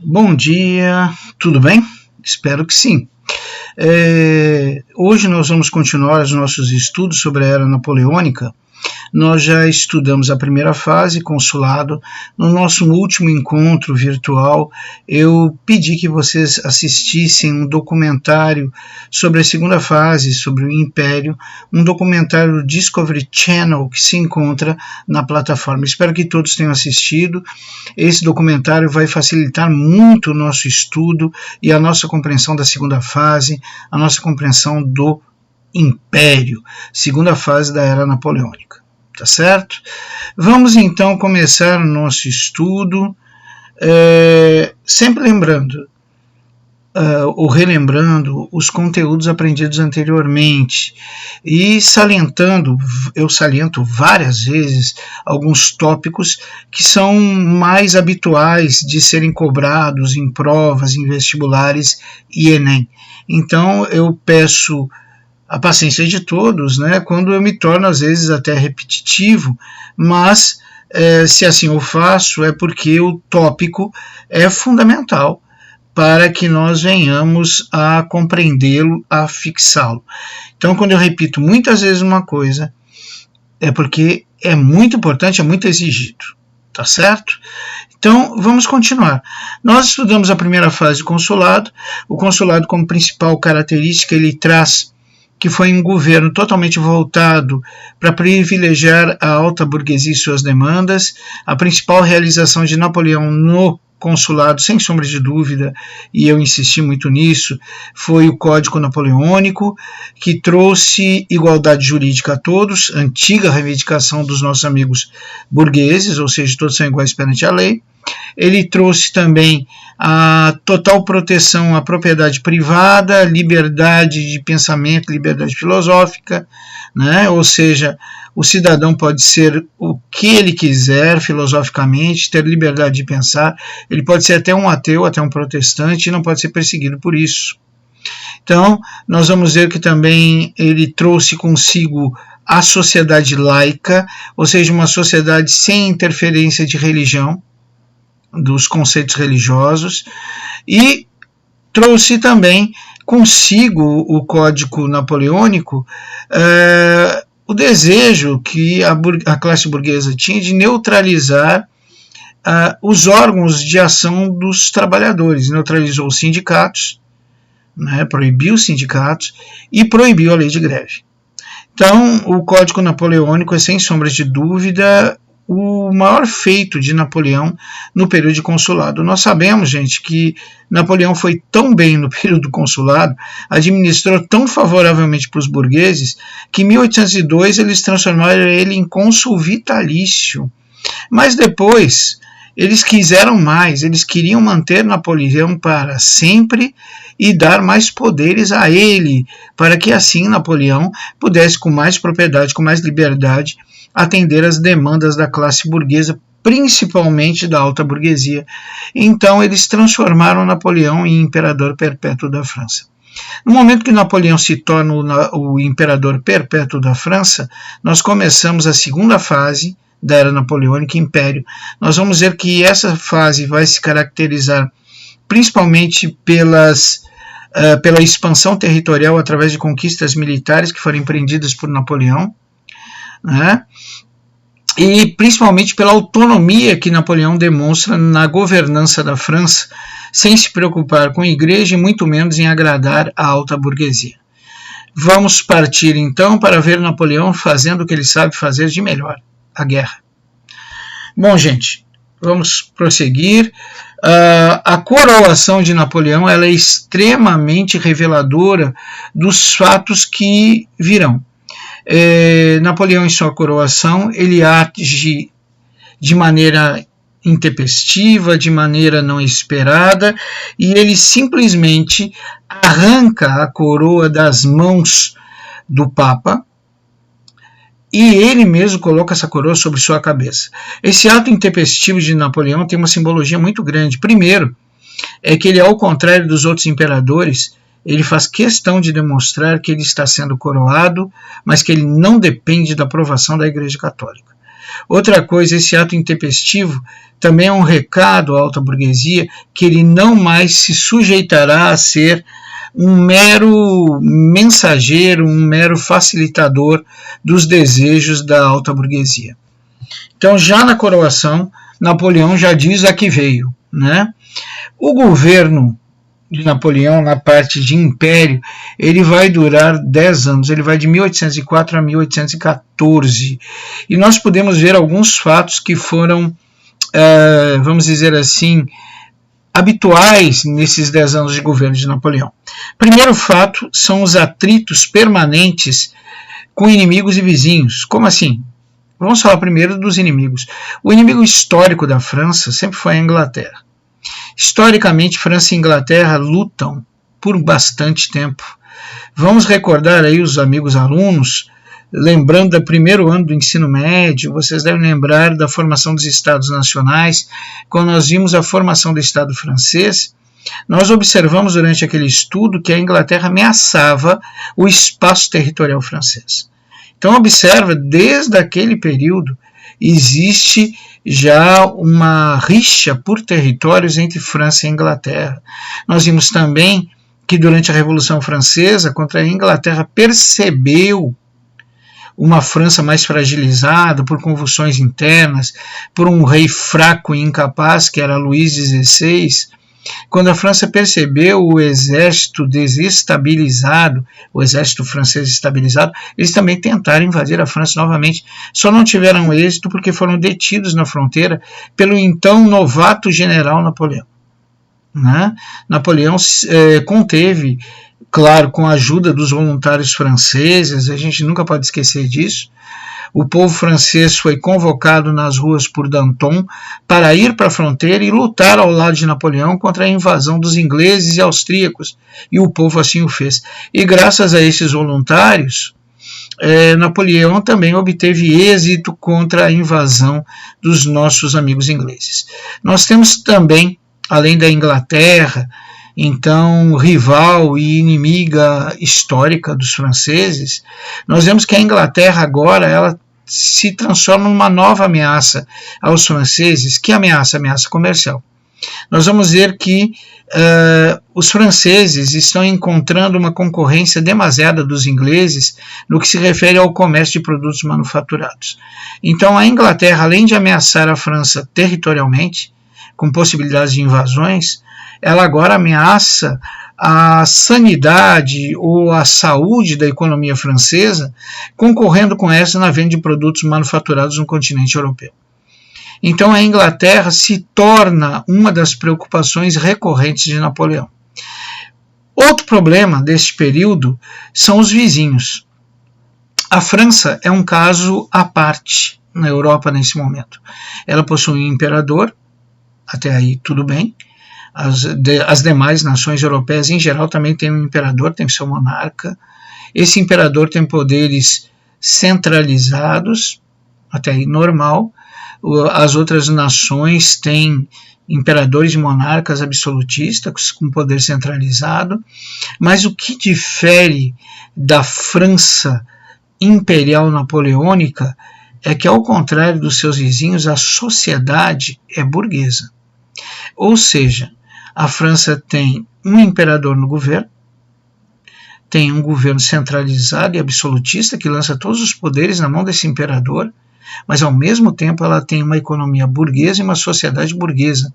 Bom dia, tudo bem? Espero que sim. Hoje nós vamos continuar os nossos estudos sobre a Era Napoleônica. Nós já estudamos a primeira fase, consulado. No nosso último encontro virtual, eu pedi que vocês assistissem um documentário sobre a segunda fase, sobre o Império, um documentário do Discovery Channel que se encontra na plataforma. Espero que todos tenham assistido. Esse documentário vai facilitar muito o nosso estudo e a nossa compreensão da segunda fase, a nossa compreensão do Império, segunda fase da Era Napoleônica. Tá certo? Vamos então começar o nosso estudo, sempre lembrando ou relembrando os conteúdos aprendidos anteriormente e eu saliento várias vezes alguns tópicos que são mais habituais de serem cobrados em provas, em vestibulares e Enem. Então eu peço a paciência de todos, né, quando eu me torno às vezes até repetitivo, mas se assim eu faço é porque o tópico é fundamental para que nós venhamos a compreendê-lo, a fixá-lo. Então, quando eu repito muitas vezes uma coisa, é porque é muito importante, é muito exigido, tá certo? Então, vamos continuar. Nós estudamos a primeira fase do consulado. O consulado, como principal característica, ele traz que foi um governo totalmente voltado para privilegiar a alta burguesia e suas demandas. A principal realização de Napoleão no consulado, sem sombra de dúvida, e eu insisti muito nisso, foi o Código Napoleônico, que trouxe igualdade jurídica a todos, antiga reivindicação dos nossos amigos burgueses, ou seja, todos são iguais perante a lei. Ele trouxe também a total proteção à propriedade privada, liberdade de pensamento, liberdade filosófica, né? Ou seja, o cidadão pode ser o que ele quiser filosoficamente, ter liberdade de pensar, ele pode ser até um ateu, até um protestante, e não pode ser perseguido por isso. Então, nós vamos ver que também ele trouxe consigo a sociedade laica, ou seja, uma sociedade sem interferência de religião, dos conceitos religiosos, e trouxe também consigo o Código Napoleônico o desejo que a classe burguesa tinha de neutralizar os órgãos de ação dos trabalhadores. Neutralizou os sindicatos, né, proibiu os sindicatos e proibiu a lei de greve. Então, o Código Napoleônico é, sem sombra de dúvida, o maior feito de Napoleão no período de consulado. Nós sabemos, gente, que Napoleão foi tão bem no período do consulado, administrou tão favoravelmente para os burgueses, que em 1802 eles transformaram ele em cônsul vitalício. Mas depois eles quiseram mais, eles queriam manter Napoleão para sempre e dar mais poderes a ele, para que assim Napoleão pudesse, com mais propriedade, com mais liberdade, atender às demandas da classe burguesa, principalmente da alta burguesia. Então eles transformaram Napoleão em imperador perpétuo da França. No momento que Napoleão se torna o imperador perpétuo da França, nós começamos a segunda fase da Era Napoleônica, Império. Nós vamos ver que essa fase vai se caracterizar principalmente pela expansão territorial através de conquistas militares que foram empreendidas por Napoleão, né? E principalmente pela autonomia que Napoleão demonstra na governança da França, sem se preocupar com a igreja e muito menos em agradar a alta burguesia. Vamos partir então para ver Napoleão fazendo o que ele sabe fazer de melhor, a guerra. Bom, gente, vamos prosseguir. A coroação de Napoleão ela é extremamente reveladora dos fatos que virão. Napoleão, em sua coroação, ele age de maneira intempestiva, de maneira não esperada, e ele simplesmente arranca a coroa das mãos do Papa e ele mesmo coloca essa coroa sobre sua cabeça. Esse ato intempestivo de Napoleão tem uma simbologia muito grande. Primeiro, é que ele, ao contrário dos outros imperadores, ele faz questão de demonstrar que ele está sendo coroado, mas que ele não depende da aprovação da Igreja Católica. Outra coisa, esse ato intempestivo também é um recado à alta burguesia que ele não mais se sujeitará a ser um mero mensageiro, um mero facilitador dos desejos da alta burguesia. Então, já na coroação, Napoleão já diz a que veio, né? O governo de Napoleão, na parte de império, ele vai durar 10 anos, ele vai de 1804 a 1814, e nós podemos ver alguns fatos que foram, vamos dizer assim, habituais nesses 10 anos de governo de Napoleão. Primeiro fato são os atritos permanentes com inimigos e vizinhos. Como assim? Vamos falar primeiro dos inimigos. O inimigo histórico da França sempre foi a Inglaterra. Historicamente, França e Inglaterra lutam por bastante tempo. Vamos recordar aí os amigos alunos, lembrando do primeiro ano do ensino médio, vocês devem lembrar da formação dos Estados Nacionais, quando nós vimos a formação do Estado francês. Nós observamos durante aquele estudo que a Inglaterra ameaçava o espaço territorial francês. Então observa, desde aquele período existe já uma rixa por territórios entre França e Inglaterra. Nós vimos também que durante a Revolução Francesa, contra a Inglaterra percebeu uma França mais fragilizada por convulsões internas, por um rei fraco e incapaz, que era Luís XVI. Quando a França percebeu o exército desestabilizado, o exército francês estabilizado, eles também tentaram invadir a França novamente. Só não tiveram êxito porque foram detidos na fronteira pelo então novato general Napoleão. Né? Napoleão conteve, claro, com a ajuda dos voluntários franceses, a gente nunca pode esquecer disso. O povo francês foi convocado nas ruas por Danton para ir para a fronteira e lutar ao lado de Napoleão contra a invasão dos ingleses e austríacos, e o povo assim o fez. E graças a esses voluntários, Napoleão também obteve êxito contra a invasão dos nossos amigos ingleses. Nós temos também, além da Inglaterra, então rival e inimiga histórica dos franceses, nós vemos que a Inglaterra agora ela se transforma numa nova ameaça aos franceses. Que ameaça? Ameaça comercial. Nós vamos ver que os franceses estão encontrando uma concorrência demasiada dos ingleses no que se refere ao comércio de produtos manufaturados. Então a Inglaterra, além de ameaçar a França territorialmente, com possibilidades de invasões, ela agora ameaça a sanidade ou a saúde da economia francesa, concorrendo com essa na venda de produtos manufaturados no continente europeu. Então a Inglaterra se torna uma das preocupações recorrentes de Napoleão. Outro problema deste período são os vizinhos. A França é um caso à parte na Europa nesse momento. Ela possui um imperador, até aí tudo bem. As demais nações europeias em geral também têm um imperador, tem seu monarca. Esse imperador tem poderes centralizados, até aí normal. As outras nações têm imperadores e monarcas absolutistas com poder centralizado. Mas o que difere da França imperial napoleônica é que, ao contrário dos seus vizinhos, a sociedade é burguesa. Ou seja, a França tem um imperador no governo, tem um governo centralizado e absolutista que lança todos os poderes na mão desse imperador, mas ao mesmo tempo ela tem uma economia burguesa e uma sociedade burguesa.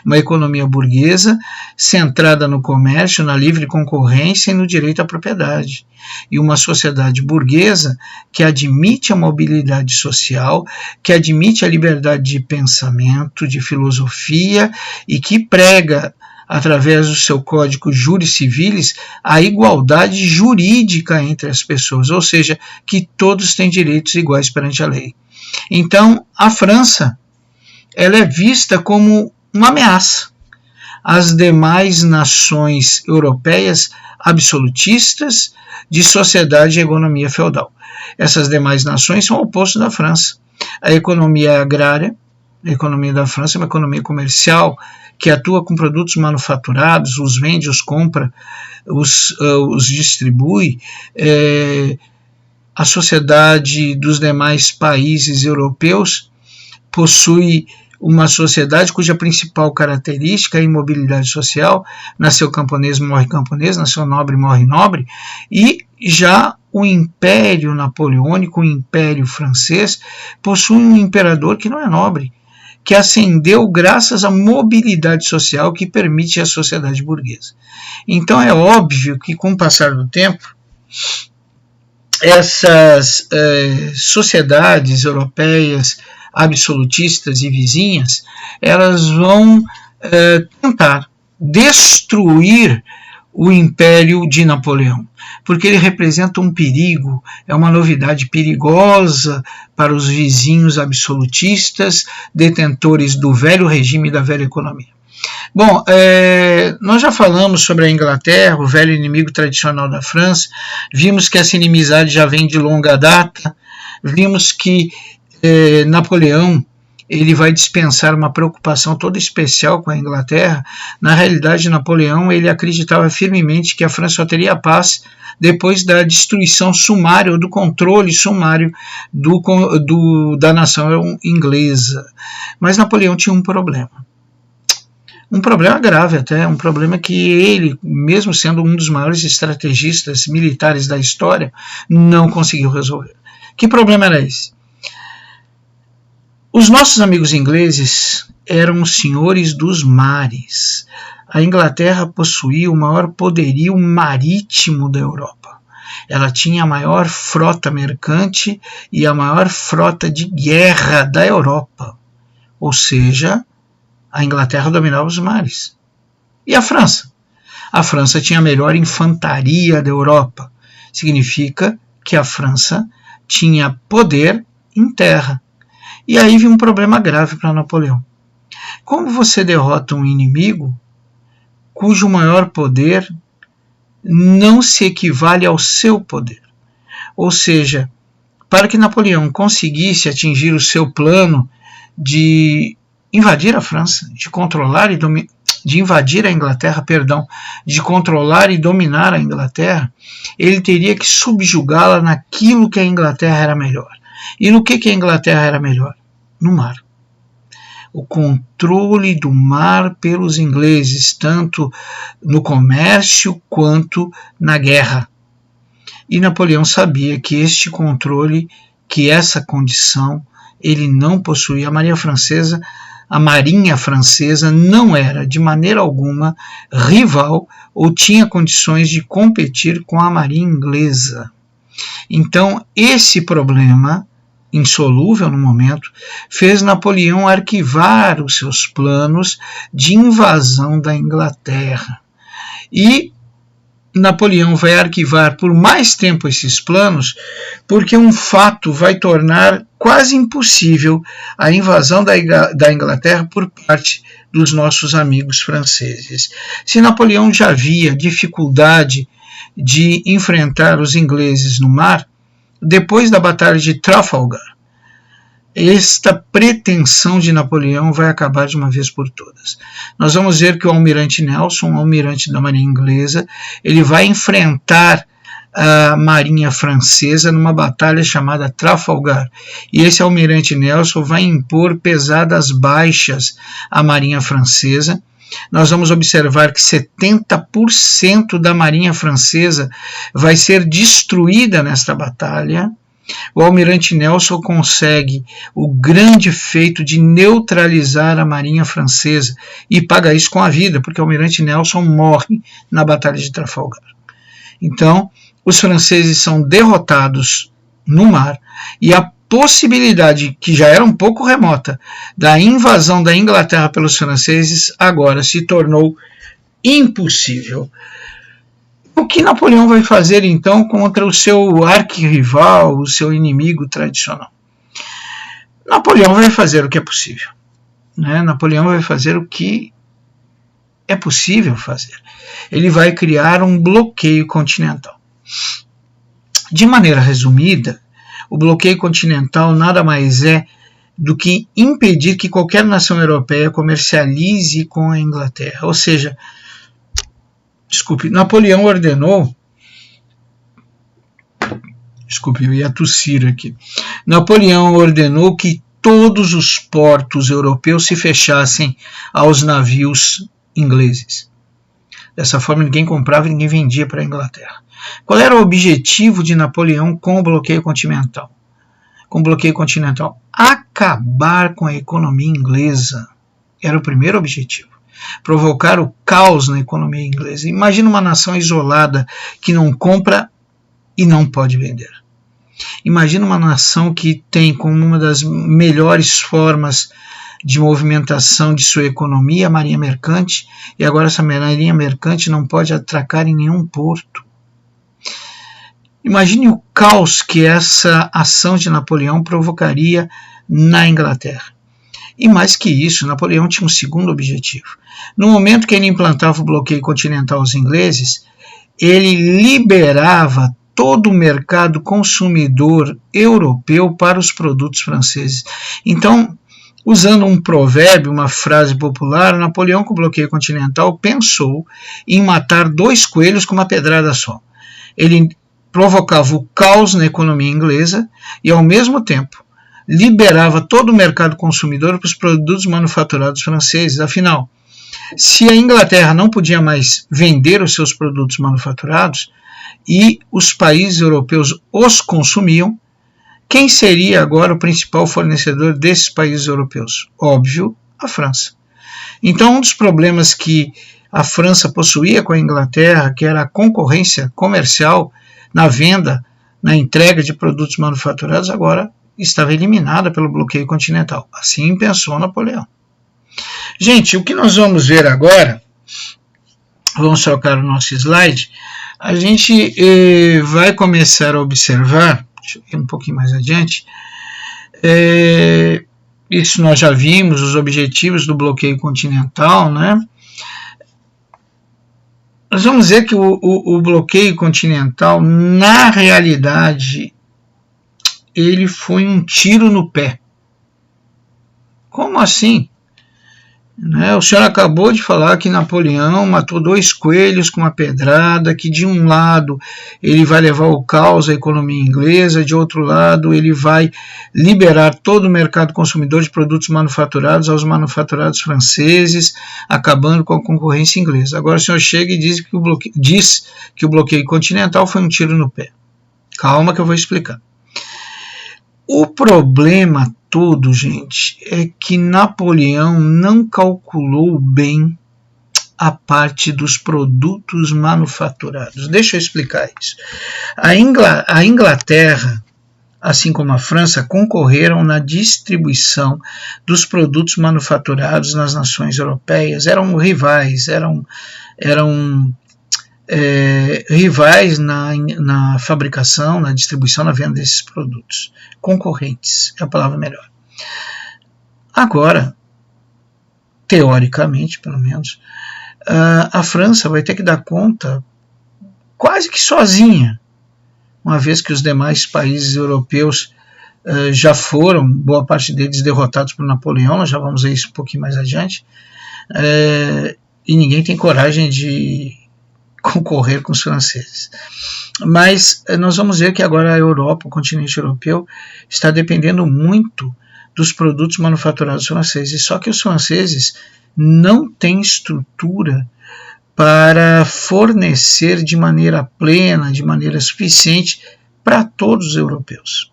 Uma economia burguesa centrada no comércio, na livre concorrência e no direito à propriedade. E uma sociedade burguesa que admite a mobilidade social, que admite a liberdade de pensamento, de filosofia e que prega, através do seu Código Juris Civilis, a igualdade jurídica entre as pessoas, ou seja, que todos têm direitos iguais perante a lei. Então, a França ela é vista como uma ameaça às demais nações europeias absolutistas de sociedade e economia feudal. Essas demais nações são o oposto da França. A economia agrária, a economia da França é uma economia comercial que atua com produtos manufaturados, os vende, os compra, os distribui. a sociedade dos demais países europeus possui uma sociedade cuja principal característica é a imobilidade social, nasceu camponês, morre camponês, nasceu nobre, morre nobre, e já o Império Napoleônico, o Império Francês, possui um imperador que não é nobre, que ascendeu graças à mobilidade social que permite a sociedade burguesa. Então é óbvio que, com o passar do tempo, essas sociedades europeias absolutistas e vizinhas, elas vão tentar destruir o Império de Napoleão, porque ele representa um perigo, é uma novidade perigosa para os vizinhos absolutistas, detentores do velho regime e da velha economia. Bom, nós já falamos sobre a Inglaterra, o velho inimigo tradicional da França, vimos que essa inimizade já vem de longa data, vimos que Napoleão ele vai dispensar uma preocupação toda especial com a Inglaterra. Na realidade, Napoleão ele acreditava firmemente que a França só teria paz depois da destruição sumária, ou do controle sumário da nação inglesa. Mas Napoleão tinha um problema grave até, um problema que ele, mesmo sendo um dos maiores estrategistas militares da história, não conseguiu resolver. Que problema era esse? Os nossos amigos ingleses eram os senhores dos mares. A Inglaterra possuía o maior poderio marítimo da Europa. Ela tinha a maior frota mercante e a maior frota de guerra da Europa. Ou seja, a Inglaterra dominava os mares. E a França? A França tinha a melhor infantaria da Europa. Significa que a França tinha poder em terra. E aí vem um problema grave para Napoleão. Como você derrota um inimigo cujo maior poder não se equivale ao seu poder? Ou seja, para que Napoleão conseguisse atingir o seu plano de invadir a França, de controlar e de invadir a Inglaterra, de controlar e dominar a Inglaterra, ele teria que subjugá-la naquilo que a Inglaterra era melhor. E no que a Inglaterra era melhor? No mar. O controle do mar pelos ingleses, tanto no comércio quanto na guerra. E Napoleão sabia que este controle, que essa condição, ele não possuía. A Marinha Francesa não era de maneira alguma rival ou tinha condições de competir com a Marinha Inglesa. Então, esse problema, insolúvel no momento, fez Napoleão arquivar os seus planos de invasão da Inglaterra. E Napoleão vai arquivar por mais tempo esses planos, porque um fato vai tornar quase impossível a invasão da Inglaterra por parte dos nossos amigos franceses. Se Napoleão já via dificuldade de enfrentar os ingleses no mar, depois da Batalha de Trafalgar, esta pretensão de Napoleão vai acabar de uma vez por todas. Nós vamos ver que o almirante Nelson, o almirante da Marinha Inglesa, ele vai enfrentar a Marinha Francesa numa batalha chamada Trafalgar. E esse almirante Nelson vai impor pesadas baixas à Marinha Francesa. Nós vamos observar que 70% da Marinha Francesa vai ser destruída nesta batalha. O almirante Nelson consegue o grande feito de neutralizar a Marinha Francesa e paga isso com a vida, porque o almirante Nelson morre na Batalha de Trafalgar. Então, os franceses são derrotados no mar e a possibilidade, que já era um pouco remota, da invasão da Inglaterra pelos franceses agora se tornou impossível. O que Napoleão vai fazer então contra o seu arquirrival, o seu inimigo tradicional? Napoleão vai fazer o que é possível. Napoleão vai fazer o que é possível fazer. Ele vai criar um bloqueio continental. De maneira resumida, o bloqueio continental nada mais é do que impedir que qualquer nação europeia comercialize com a Inglaterra. Ou seja, Napoleão ordenou Desculpe, eu ia tossir aqui. Napoleão ordenou que todos os portos europeus se fechassem aos navios ingleses. Dessa forma, ninguém comprava e ninguém vendia para a Inglaterra. Qual era o objetivo de Napoleão com o bloqueio continental? Acabar com a economia inglesa. Era o primeiro objetivo. Provocar o caos na economia inglesa. Imagina uma nação isolada que não compra e não pode vender. Imagina uma nação que tem como uma das melhores formas de movimentação de sua economia a marinha mercante, e agora essa marinha mercante não pode atracar em nenhum porto. Imagine o caos que essa ação de Napoleão provocaria na Inglaterra. E mais que isso, Napoleão tinha um segundo objetivo. No momento que ele implantava o bloqueio continental aos ingleses, ele liberava todo o mercado consumidor europeu para os produtos franceses. Então, usando um provérbio, uma frase popular, Napoleão, com o bloqueio continental, pensou em matar 2 coelhos com uma pedrada só. Ele provocava o caos na economia inglesa e, ao mesmo tempo, liberava todo o mercado consumidor para os produtos manufaturados franceses. Afinal, se a Inglaterra não podia mais vender os seus produtos manufaturados e os países europeus os consumiam, quem seria agora o principal fornecedor desses países europeus? Óbvio, a França. Então, um dos problemas que a França possuía com a Inglaterra, que era a concorrência comercial na venda, na entrega de produtos manufaturados, agora estava eliminada pelo bloqueio continental. Assim pensou Napoleão. Gente, o que nós vamos ver agora, vamos trocar o nosso slide, a gente vai começar a observar, deixa eu ir um pouquinho mais adiante, isso nós já vimos, os objetivos do bloqueio continental, né? Nós vamos ver que o bloqueio continental, na realidade, ele foi um tiro no pé. Como assim? O senhor acabou de falar que Napoleão matou 2 coelhos com uma pedrada, que de um lado ele vai levar o caos à economia inglesa, de outro lado ele vai liberar todo o mercado consumidor de produtos manufaturados aos manufaturados franceses, acabando com a concorrência inglesa. Agora o senhor chega e diz que o bloqueio continental foi um tiro no pé. Calma que eu vou explicar. O problema todo, gente, é que Napoleão não calculou bem a parte dos produtos manufaturados. Deixa eu explicar isso. A Inglaterra, assim como a França, concorreram na distribuição dos produtos manufaturados nas nações europeias. Eram rivais, eram rivais na fabricação, na distribuição, na venda desses produtos. Concorrentes, é a palavra melhor. Agora, teoricamente, pelo menos, a França vai ter que dar conta quase que sozinha, uma vez que os demais países europeus já foram, boa parte deles, derrotados por Napoleão. Nós já vamos ver isso um pouquinho mais adiante, e ninguém tem coragem de concorrer com os franceses. Mas nós vamos ver que agora a Europa, o continente europeu, está dependendo muito dos produtos manufaturados franceses, só que os franceses não têm estrutura para fornecer de maneira plena, de maneira suficiente para todos os europeus.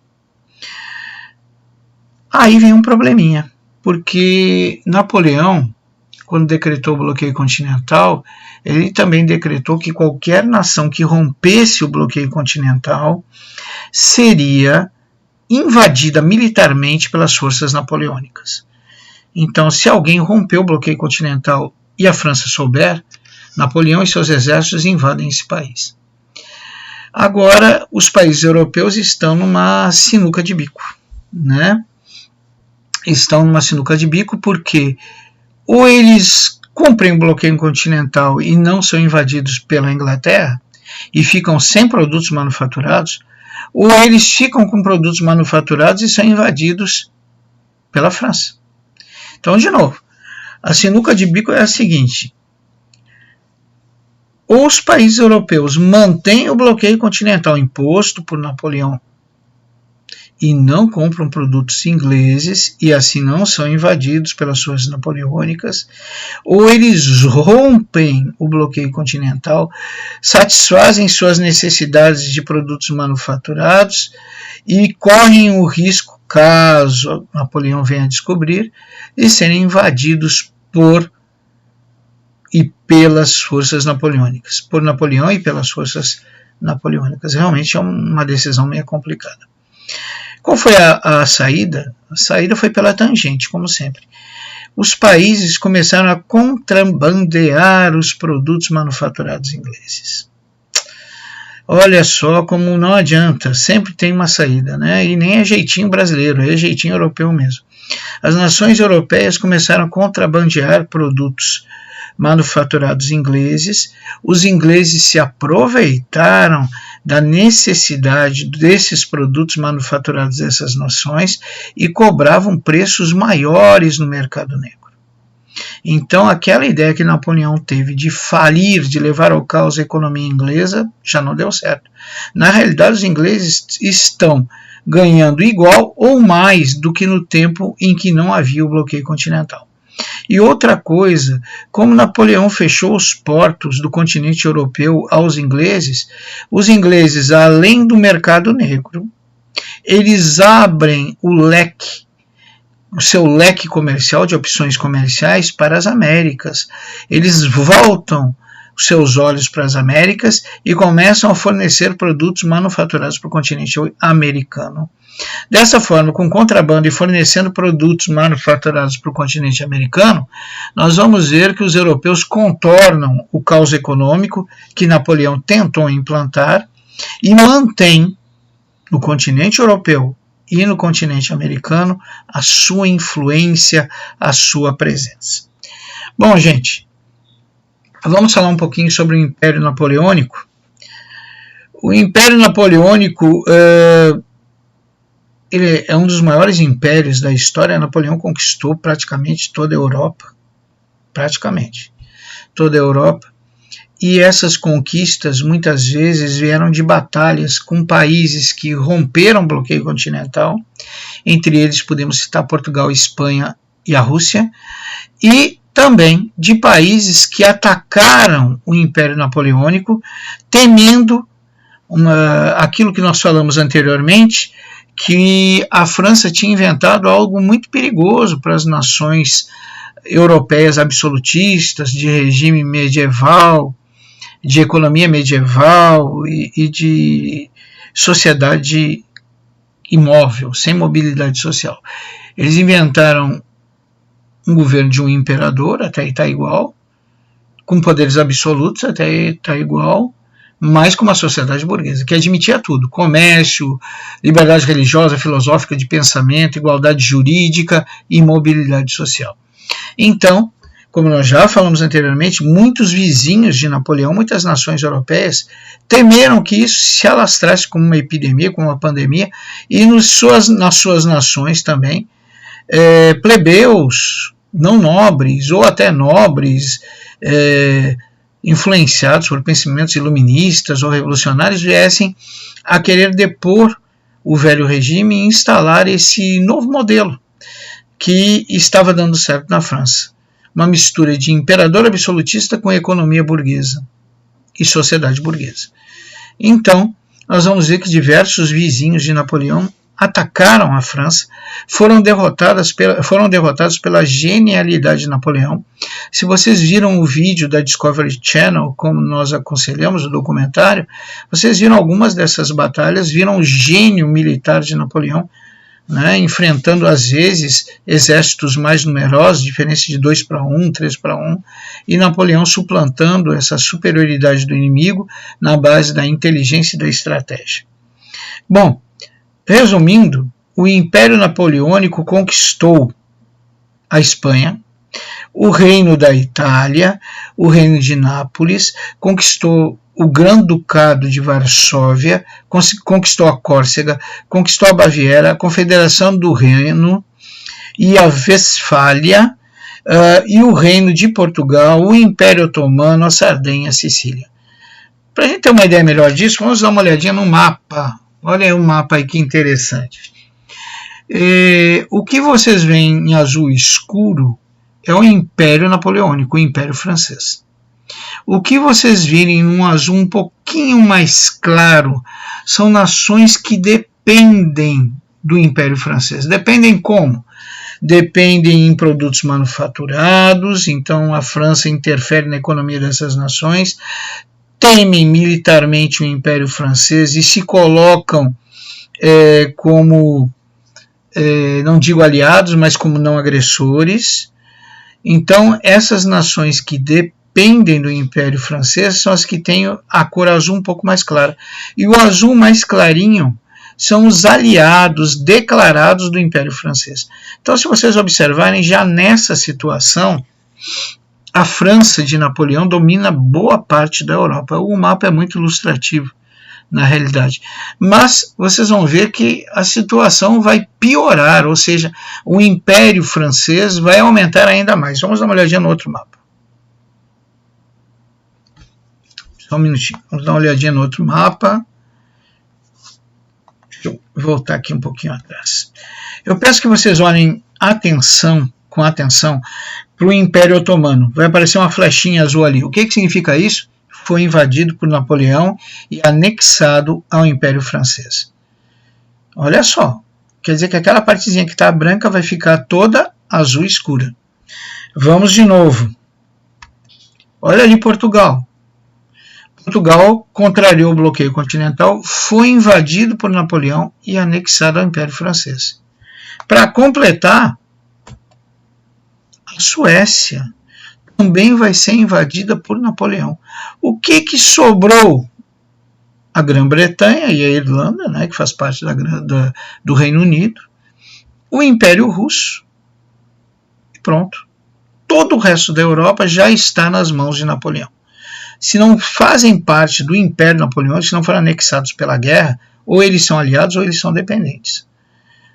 Aí vem um probleminha, porque Napoleão, quando decretou o bloqueio continental, ele também decretou que qualquer nação que rompesse o bloqueio continental seria invadida militarmente pelas forças napoleônicas. Então, se alguém rompeu o bloqueio continental e a França souber, Napoleão e seus exércitos invadem esse país. Agora, os países europeus estão numa sinuca de bico, né? Estão numa sinuca de bico porque ou eles cumprem o bloqueio continental e não são invadidos pela Inglaterra e ficam sem produtos manufaturados, ou eles ficam com produtos manufaturados e são invadidos pela França. Então, de novo, a sinuca de bico é a seguinte: ou os países europeus mantêm o bloqueio continental imposto por Napoleão e não compram produtos ingleses e assim não são invadidos pelas forças napoleônicas, ou eles rompem o bloqueio continental, satisfazem suas necessidades de produtos manufaturados e correm o risco, caso Napoleão venha a descobrir, de serem invadidos por e pelas forças napoleônicas, por Napoleão e pelas forças napoleônicas. Realmente é uma decisão meio complicada. Qual foi a saída? A saída foi pela tangente, como sempre. Os países começaram a contrabandear os produtos manufaturados ingleses. Olha só como não adianta, sempre tem uma saída, né? E nem é jeitinho brasileiro, é jeitinho europeu mesmo. As nações europeias começaram a contrabandear produtos manufaturados ingleses, os ingleses se aproveitaram da necessidade desses produtos manufaturados dessas nações e cobravam preços maiores no mercado negro. Então, aquela ideia que Napoleão teve de falir, de levar ao caos a economia inglesa, já não deu certo. Na realidade, os ingleses estão ganhando igual ou mais do que no tempo em que não havia o bloqueio continental. E outra coisa, como Napoleão fechou os portos do continente europeu aos ingleses, os ingleses, além do mercado negro, eles abrem o seu leque comercial de opções comerciais para as Américas. Eles voltam os seus olhos para as Américas e começam a fornecer produtos manufaturados para o continente americano. Dessa forma, com contrabando e fornecendo produtos manufaturados para o continente americano, nós vamos ver que os europeus contornam o caos econômico que Napoleão tentou implantar e mantém no continente europeu e no continente americano a sua influência, a sua presença. Bom, gente, vamos falar um pouquinho sobre o Império Napoleônico. O Império Napoleônico ele é um dos maiores impérios da história. Napoleão conquistou praticamente toda a Europa. E essas conquistas muitas vezes vieram de batalhas com países que romperam o bloqueio continental. Entre eles podemos citar Portugal, Espanha e a Rússia. E também de países que atacaram o Império Napoleônico, temendo aquilo que nós falamos anteriormente, que a França tinha inventado algo muito perigoso para as nações europeias absolutistas, de regime medieval, de economia medieval e de sociedade imóvel, sem mobilidade social. Eles inventaram um governo de um imperador, até aí está igual, com poderes absolutos, até aí está igual, mas com uma sociedade burguesa, que admitia tudo: comércio, liberdade religiosa, filosófica, de pensamento, igualdade jurídica e mobilidade social. Então, como nós já falamos anteriormente, muitos vizinhos de Napoleão, muitas nações europeias, temeram que isso se alastrasse como uma epidemia, como uma pandemia, e nas suas nações também, plebeus, não nobres, ou até nobres, influenciados por pensamentos iluministas ou revolucionários, viessem a querer depor o velho regime e instalar esse novo modelo que estava dando certo na França. Uma mistura de imperador absolutista com economia burguesa e sociedade burguesa. Então, nós vamos ver que diversos vizinhos de Napoleão atacaram a França, foram derrotados pela genialidade de Napoleão. Se vocês viram o vídeo da Discovery Channel, como nós aconselhamos o documentário, vocês viram algumas dessas batalhas, viram o gênio militar de Napoleão, né, enfrentando às vezes exércitos mais numerosos, diferença de 2 para 1, 3 para 1, e Napoleão suplantando essa superioridade do inimigo na base da inteligência e da estratégia. Bom, resumindo, o Império Napoleônico conquistou a Espanha, o Reino da Itália, o Reino de Nápoles, conquistou o Grão-Ducado de Varsóvia, conquistou a Córcega, conquistou a Baviera, a Confederação do Reno e a Westfália, e o Reino de Portugal, o Império Otomano, a Sardenha, a Sicília. Para a gente ter uma ideia melhor disso, vamos dar uma olhadinha no mapa. Olha aí o mapa aí que interessante. O que vocês veem em azul escuro é o Império Napoleônico, o Império Francês. O que vocês virem num azul um pouquinho mais claro são nações que dependem do Império Francês. Dependem como? Dependem em produtos manufaturados, então a França interfere na economia dessas nações, temem militarmente o Império Francês e se colocam como, não digo aliados, mas como não agressores. Então essas nações que dependem do Império Francês são as que têm a cor azul um pouco mais clara. E o azul mais clarinho são os aliados declarados do Império Francês. Então, se vocês observarem, já nessa situação, a França de Napoleão domina boa parte da Europa. O mapa é muito ilustrativo, na realidade. Mas vocês vão ver que a situação vai piorar, ou seja, o Império Francês vai aumentar ainda mais. Vamos dar uma olhadinha no outro mapa. Só um minutinho. Vamos dar uma olhadinha no outro mapa. Deixa eu voltar aqui um pouquinho atrás. Eu peço que vocês olhem com atenção para o Império Otomano. Vai aparecer uma flechinha azul ali. O que significa isso? Foi invadido por Napoleão e anexado ao Império Francês. Olha só. Quer dizer que aquela partezinha que está branca vai ficar toda azul escura. Vamos de novo. Olha ali Portugal. Portugal contrariou o bloqueio continental, foi invadido por Napoleão e anexado ao Império Francês. Para completar, a Suécia também vai ser invadida por Napoleão. O que sobrou? A Grã-Bretanha e a Irlanda, né, que faz parte do Reino Unido, o Império Russo, e pronto. Todo o resto da Europa já está nas mãos de Napoleão. Se não fazem parte do Império Napoleônico, se não forem anexados pela guerra, ou eles são aliados ou eles são dependentes.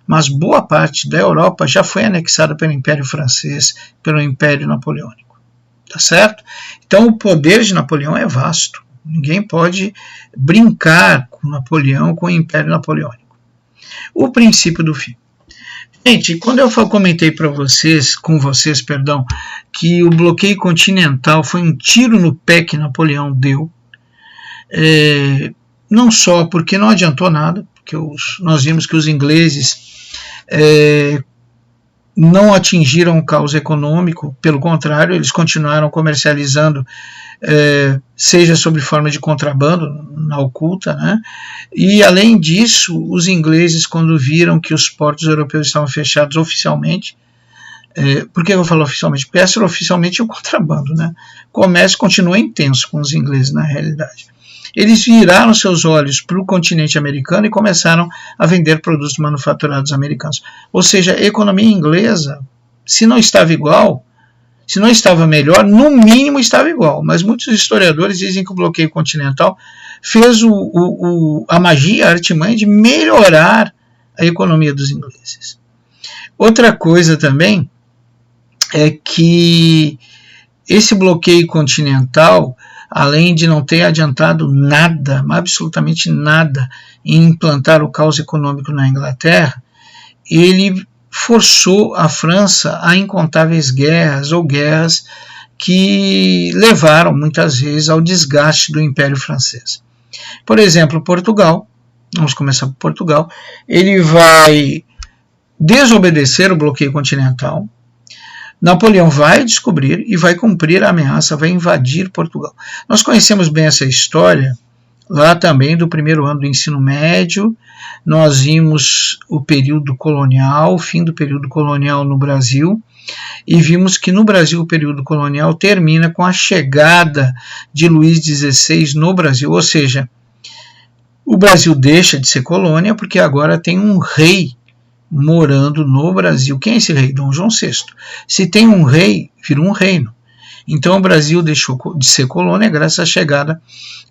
Mas boa parte da Europa já foi anexada pelo Império Francês, pelo Império Napoleônico. Tá certo? Então o poder de Napoleão é vasto. Ninguém pode brincar com Napoleão, com o Império Napoleônico. O princípio do fim. Gente, quando eu comentei com vocês, que o bloqueio continental foi um tiro no pé que Napoleão deu, não só porque não adiantou nada, porque nós vimos que os ingleses não atingiram o caos econômico, pelo contrário, eles continuaram comercializando, seja sob forma de contrabando, na oculta, né? E além disso, os ingleses, quando viram que os portos europeus estavam fechados oficialmente, por que eu falo oficialmente? Porque oficialmente é o contrabando, né? O comércio continua intenso com os ingleses, na realidade. Eles viraram seus olhos para o continente americano e começaram a vender produtos manufaturados americanos. Ou seja, a economia inglesa, se não estava igual, se não estava melhor, no mínimo estava igual. Mas muitos historiadores dizem que o bloqueio continental fez a magia, a artimanha de melhorar a economia dos ingleses. Outra coisa também é que esse bloqueio continental, além de não ter adiantado nada, absolutamente nada, em implantar o caos econômico na Inglaterra, ele forçou a França a incontáveis guerras ou guerras que levaram muitas vezes ao desgaste do Império Francês. Por exemplo, Portugal, vamos começar por Portugal, ele vai desobedecer o bloqueio continental. Napoleão vai descobrir e vai cumprir a ameaça, vai invadir Portugal. Nós conhecemos bem essa história lá também do primeiro ano do ensino médio. Nós vimos o período colonial, o fim do período colonial no Brasil, e vimos que no Brasil o período colonial termina com a chegada de Luís XVI no Brasil, ou seja, o Brasil deixa de ser colônia porque agora tem um rei morando no Brasil. Quem é esse rei? Dom João VI. Se tem um rei, vira um reino. Então o Brasil deixou de ser colônia graças à chegada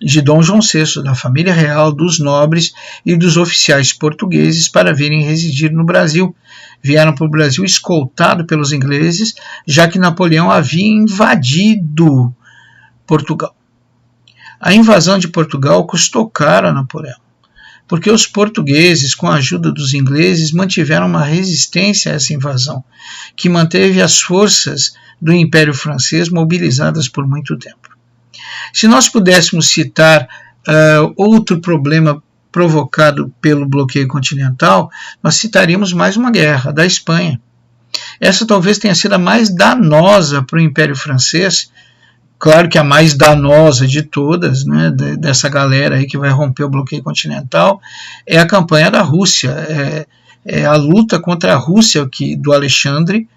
de Dom João VI, da família real, dos nobres e dos oficiais portugueses para virem residir no Brasil. Vieram para o Brasil escoltado pelos ingleses, já que Napoleão havia invadido Portugal. A invasão de Portugal custou caro a Napoleão, porque os portugueses, com a ajuda dos ingleses, mantiveram uma resistência a essa invasão, que manteve as forças do Império Francês mobilizadas por muito tempo. Se nós pudéssemos citar outro problema provocado pelo bloqueio continental, nós citaríamos mais uma guerra, da Espanha. Essa talvez tenha sido a mais danosa para o Império Francês, claro que a mais danosa de todas, né, dessa galera aí que vai romper o bloqueio continental, é a campanha da Rússia, é a luta contra a Rússia do Alexandre,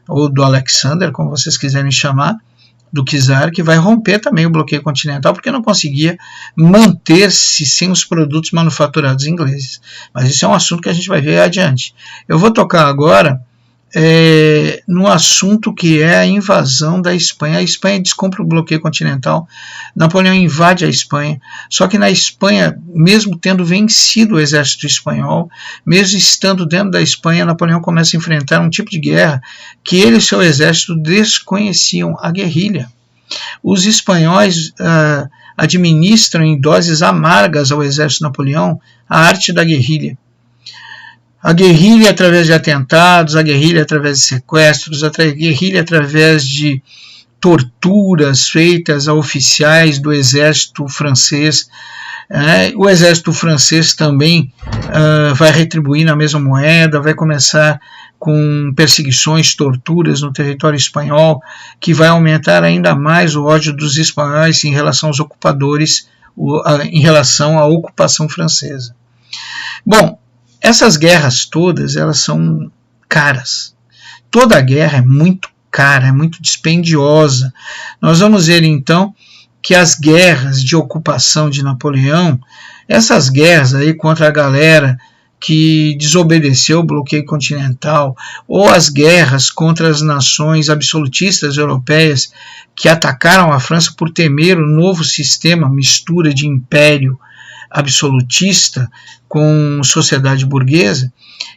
ou do Alexander, como vocês quiserem chamar, do czar, que vai romper também o bloqueio continental, porque não conseguia manter-se sem os produtos manufaturados ingleses. Mas isso é um assunto que a gente vai ver adiante. Eu vou tocar agora no assunto que é a invasão da Espanha. A Espanha descumpre o bloqueio continental, Napoleão invade a Espanha, só que na Espanha, mesmo tendo vencido o exército espanhol, mesmo estando dentro da Espanha, Napoleão começa a enfrentar um tipo de guerra que ele e seu exército desconheciam, a guerrilha. Os espanhóis administram em doses amargas ao exército de Napoleão a arte da guerrilha. A guerrilha através de atentados, a guerrilha através de sequestros, a guerrilha através de torturas feitas a oficiais do exército francês. O exército francês também vai retribuir na mesma moeda, vai começar com perseguições, torturas no território espanhol, que vai aumentar ainda mais o ódio dos espanhóis em relação aos ocupadores, em relação à ocupação francesa. Bom, essas guerras todas, elas são caras. Toda guerra é muito cara, é muito dispendiosa. Nós vamos ver então que as guerras de ocupação de Napoleão, essas guerras aí contra a galera que desobedeceu o bloqueio continental, ou as guerras contra as nações absolutistas europeias que atacaram a França por temer o novo sistema, mistura de império absolutista com sociedade burguesa,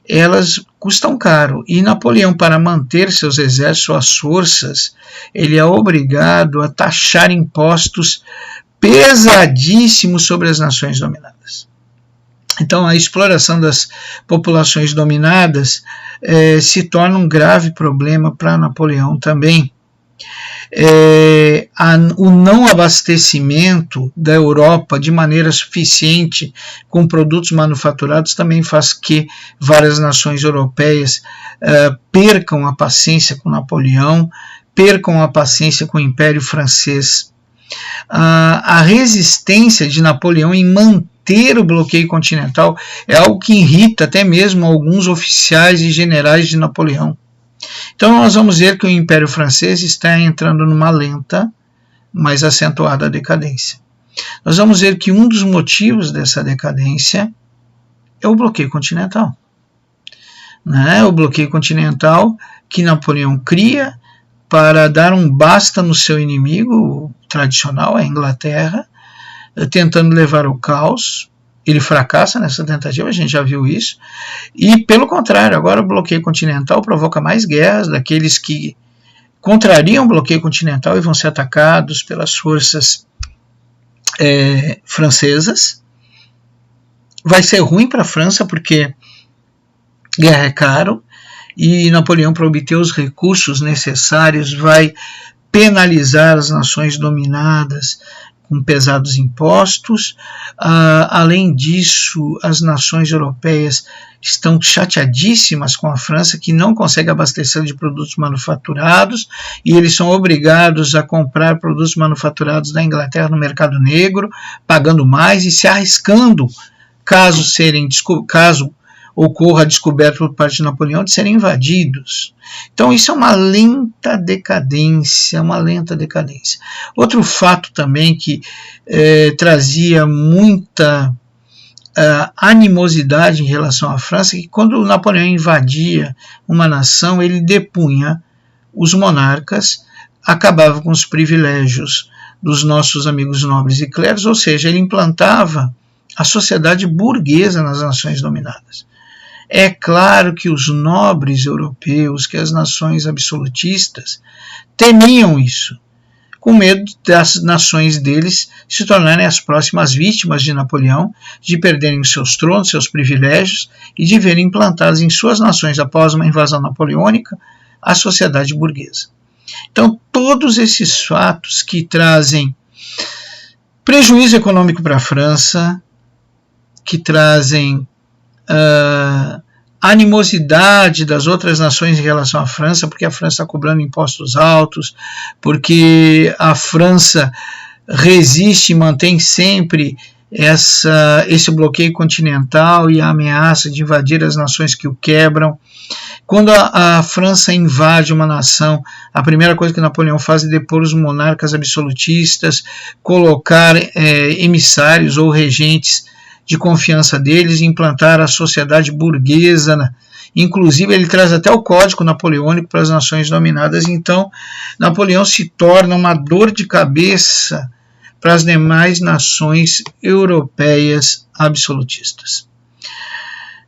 elas custam caro. E Napoleão, para manter seus exércitos, suas forças, ele é obrigado a taxar impostos pesadíssimos sobre as nações dominadas. Então, a exploração das populações dominadas se torna um grave problema para Napoleão também. O não abastecimento da Europa de maneira suficiente com produtos manufaturados também faz que várias nações europeias percam a paciência com Napoleão, percam a paciência com o Império Francês. A resistência de Napoleão em manter o bloqueio continental é algo que irrita até mesmo alguns oficiais e generais de Napoleão. Então nós vamos ver que o Império Francês está entrando numa lenta, mas acentuada decadência. Nós vamos ver que um dos motivos dessa decadência é o bloqueio continental. O bloqueio continental que Napoleão cria para dar um basta no seu inimigo tradicional, a Inglaterra, tentando levar ao caos. Ele fracassa nessa tentativa, a gente já viu isso, e pelo contrário, agora o bloqueio continental provoca mais guerras daqueles que contrariam o bloqueio continental e vão ser atacados pelas forças francesas. Vai ser ruim para a França porque guerra é caro e Napoleão, para obter os recursos necessários, vai penalizar as nações dominadas com pesados impostos. Além disso, as nações europeias estão chateadíssimas com a França, que não consegue abastecer de produtos manufaturados, e eles são obrigados a comprar produtos manufaturados da Inglaterra no mercado negro, pagando mais e se arriscando, caso ocorra a descoberta por parte de Napoleão, de serem invadidos. Então isso é uma lenta decadência, Outro fato também que trazia muita animosidade em relação à França é que quando Napoleão invadia uma nação, ele depunha os monarcas, acabava com os privilégios dos nossos amigos nobres e clérigos, ou seja, ele implantava a sociedade burguesa nas nações dominadas. É claro que os nobres europeus, que as nações absolutistas, temiam isso. com medo das nações deles se tornarem as próximas vítimas de Napoleão, de perderem seus tronos, seus privilégios e de verem implantadas em suas nações, após uma invasão napoleônica, a sociedade burguesa. Então, todos esses fatos que trazem prejuízo econômico para a França, que trazem animosidade das outras nações em relação à França, porque a França está cobrando impostos altos, porque a França resiste e mantém sempre esse bloqueio continental e a ameaça de invadir as nações que o quebram. Quando a França invade uma nação, a primeira coisa que Napoleão faz é depor os monarcas absolutistas, colocar emissários ou regentes de confiança deles e implantar a sociedade burguesa. Inclusive, ele traz até o Código Napoleônico para as nações dominadas. Então, Napoleão se torna uma dor de cabeça para as demais nações europeias absolutistas.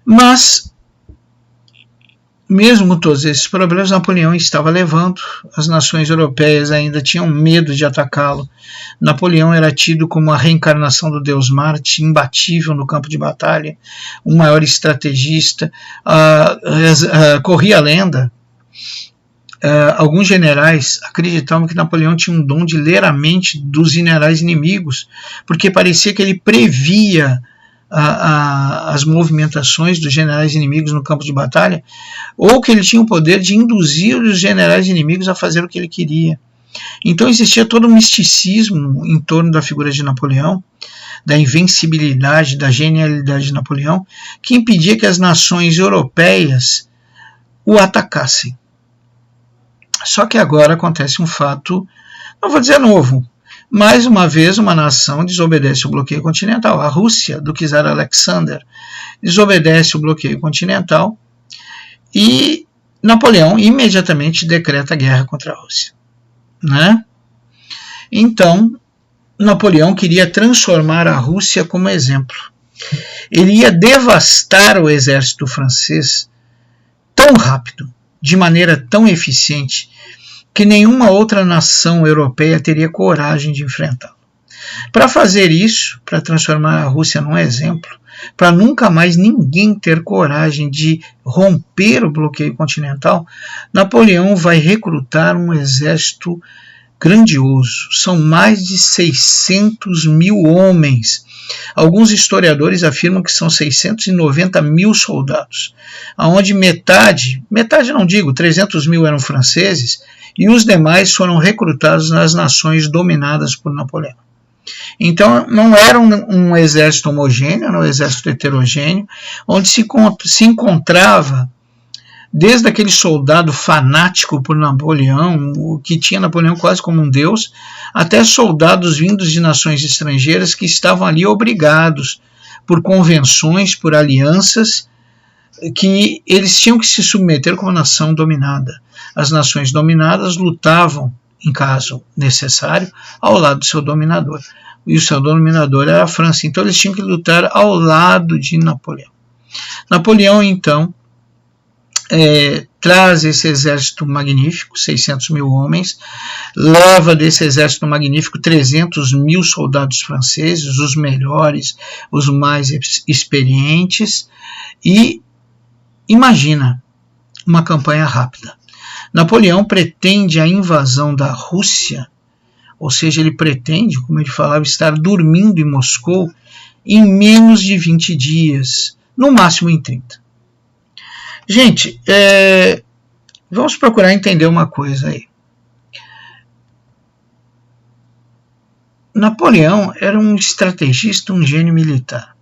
Mas, mesmo com todos esses problemas, Napoleão estava levando, as nações europeias ainda tinham medo de atacá-lo. Napoleão era tido como a reencarnação do deus Marte, imbatível no campo de batalha, o maior estrategista. Corria a lenda, alguns generais acreditavam que Napoleão tinha um dom de ler a mente dos generais inimigos, porque parecia que ele previa as movimentações dos generais inimigos no campo de batalha, ou que ele tinha o poder de induzir os generais inimigos a fazer o que ele queria. Então existia todo um misticismo em torno da figura de Napoleão, da invencibilidade, da genialidade de Napoleão, que impedia que as nações europeias o atacassem. Só que agora acontece um fato, não vou dizer novo. Mais uma vez, uma nação desobedece o bloqueio continental. A Rússia, do czar Alexander, desobedece o bloqueio continental e Napoleão imediatamente decreta guerra contra a Rússia. Né? Então, Napoleão queria transformar a Rússia como exemplo. Ele ia devastar o exército francês tão rápido, de maneira tão eficiente, que nenhuma outra nação europeia teria coragem de enfrentá-lo. Para fazer isso, para transformar a Rússia num exemplo, para nunca mais ninguém ter coragem de romper o bloqueio continental, Napoleão vai recrutar um exército grandioso. São mais de 600 mil homens. Alguns historiadores afirmam que são 690 mil soldados, onde metade não digo, 300 mil eram franceses, e os demais foram recrutados nas nações dominadas por Napoleão. Então não era um exército homogêneo, era um exército heterogêneo, onde se encontrava desde aquele soldado fanático por Napoleão, que tinha Napoleão quase como um deus, até soldados vindos de nações estrangeiras que estavam ali obrigados por convenções, por alianças, que eles tinham que se submeter como nação dominada. As nações dominadas lutavam, em caso necessário, ao lado do seu dominador. E o seu dominador era a França. Então eles tinham que lutar ao lado de Napoleão. Napoleão, então, traz esse exército magnífico, 600 mil homens, leva desse exército magnífico 300 mil soldados franceses, os melhores, os mais experientes, e imagina uma campanha rápida. Napoleão pretende a invasão da Rússia, ou seja, ele pretende, como ele falava, estar dormindo em Moscou em menos de 20 dias, no máximo em 30. Gente, vamos procurar entender uma coisa aí. Napoleão era um estrategista, um gênio militar.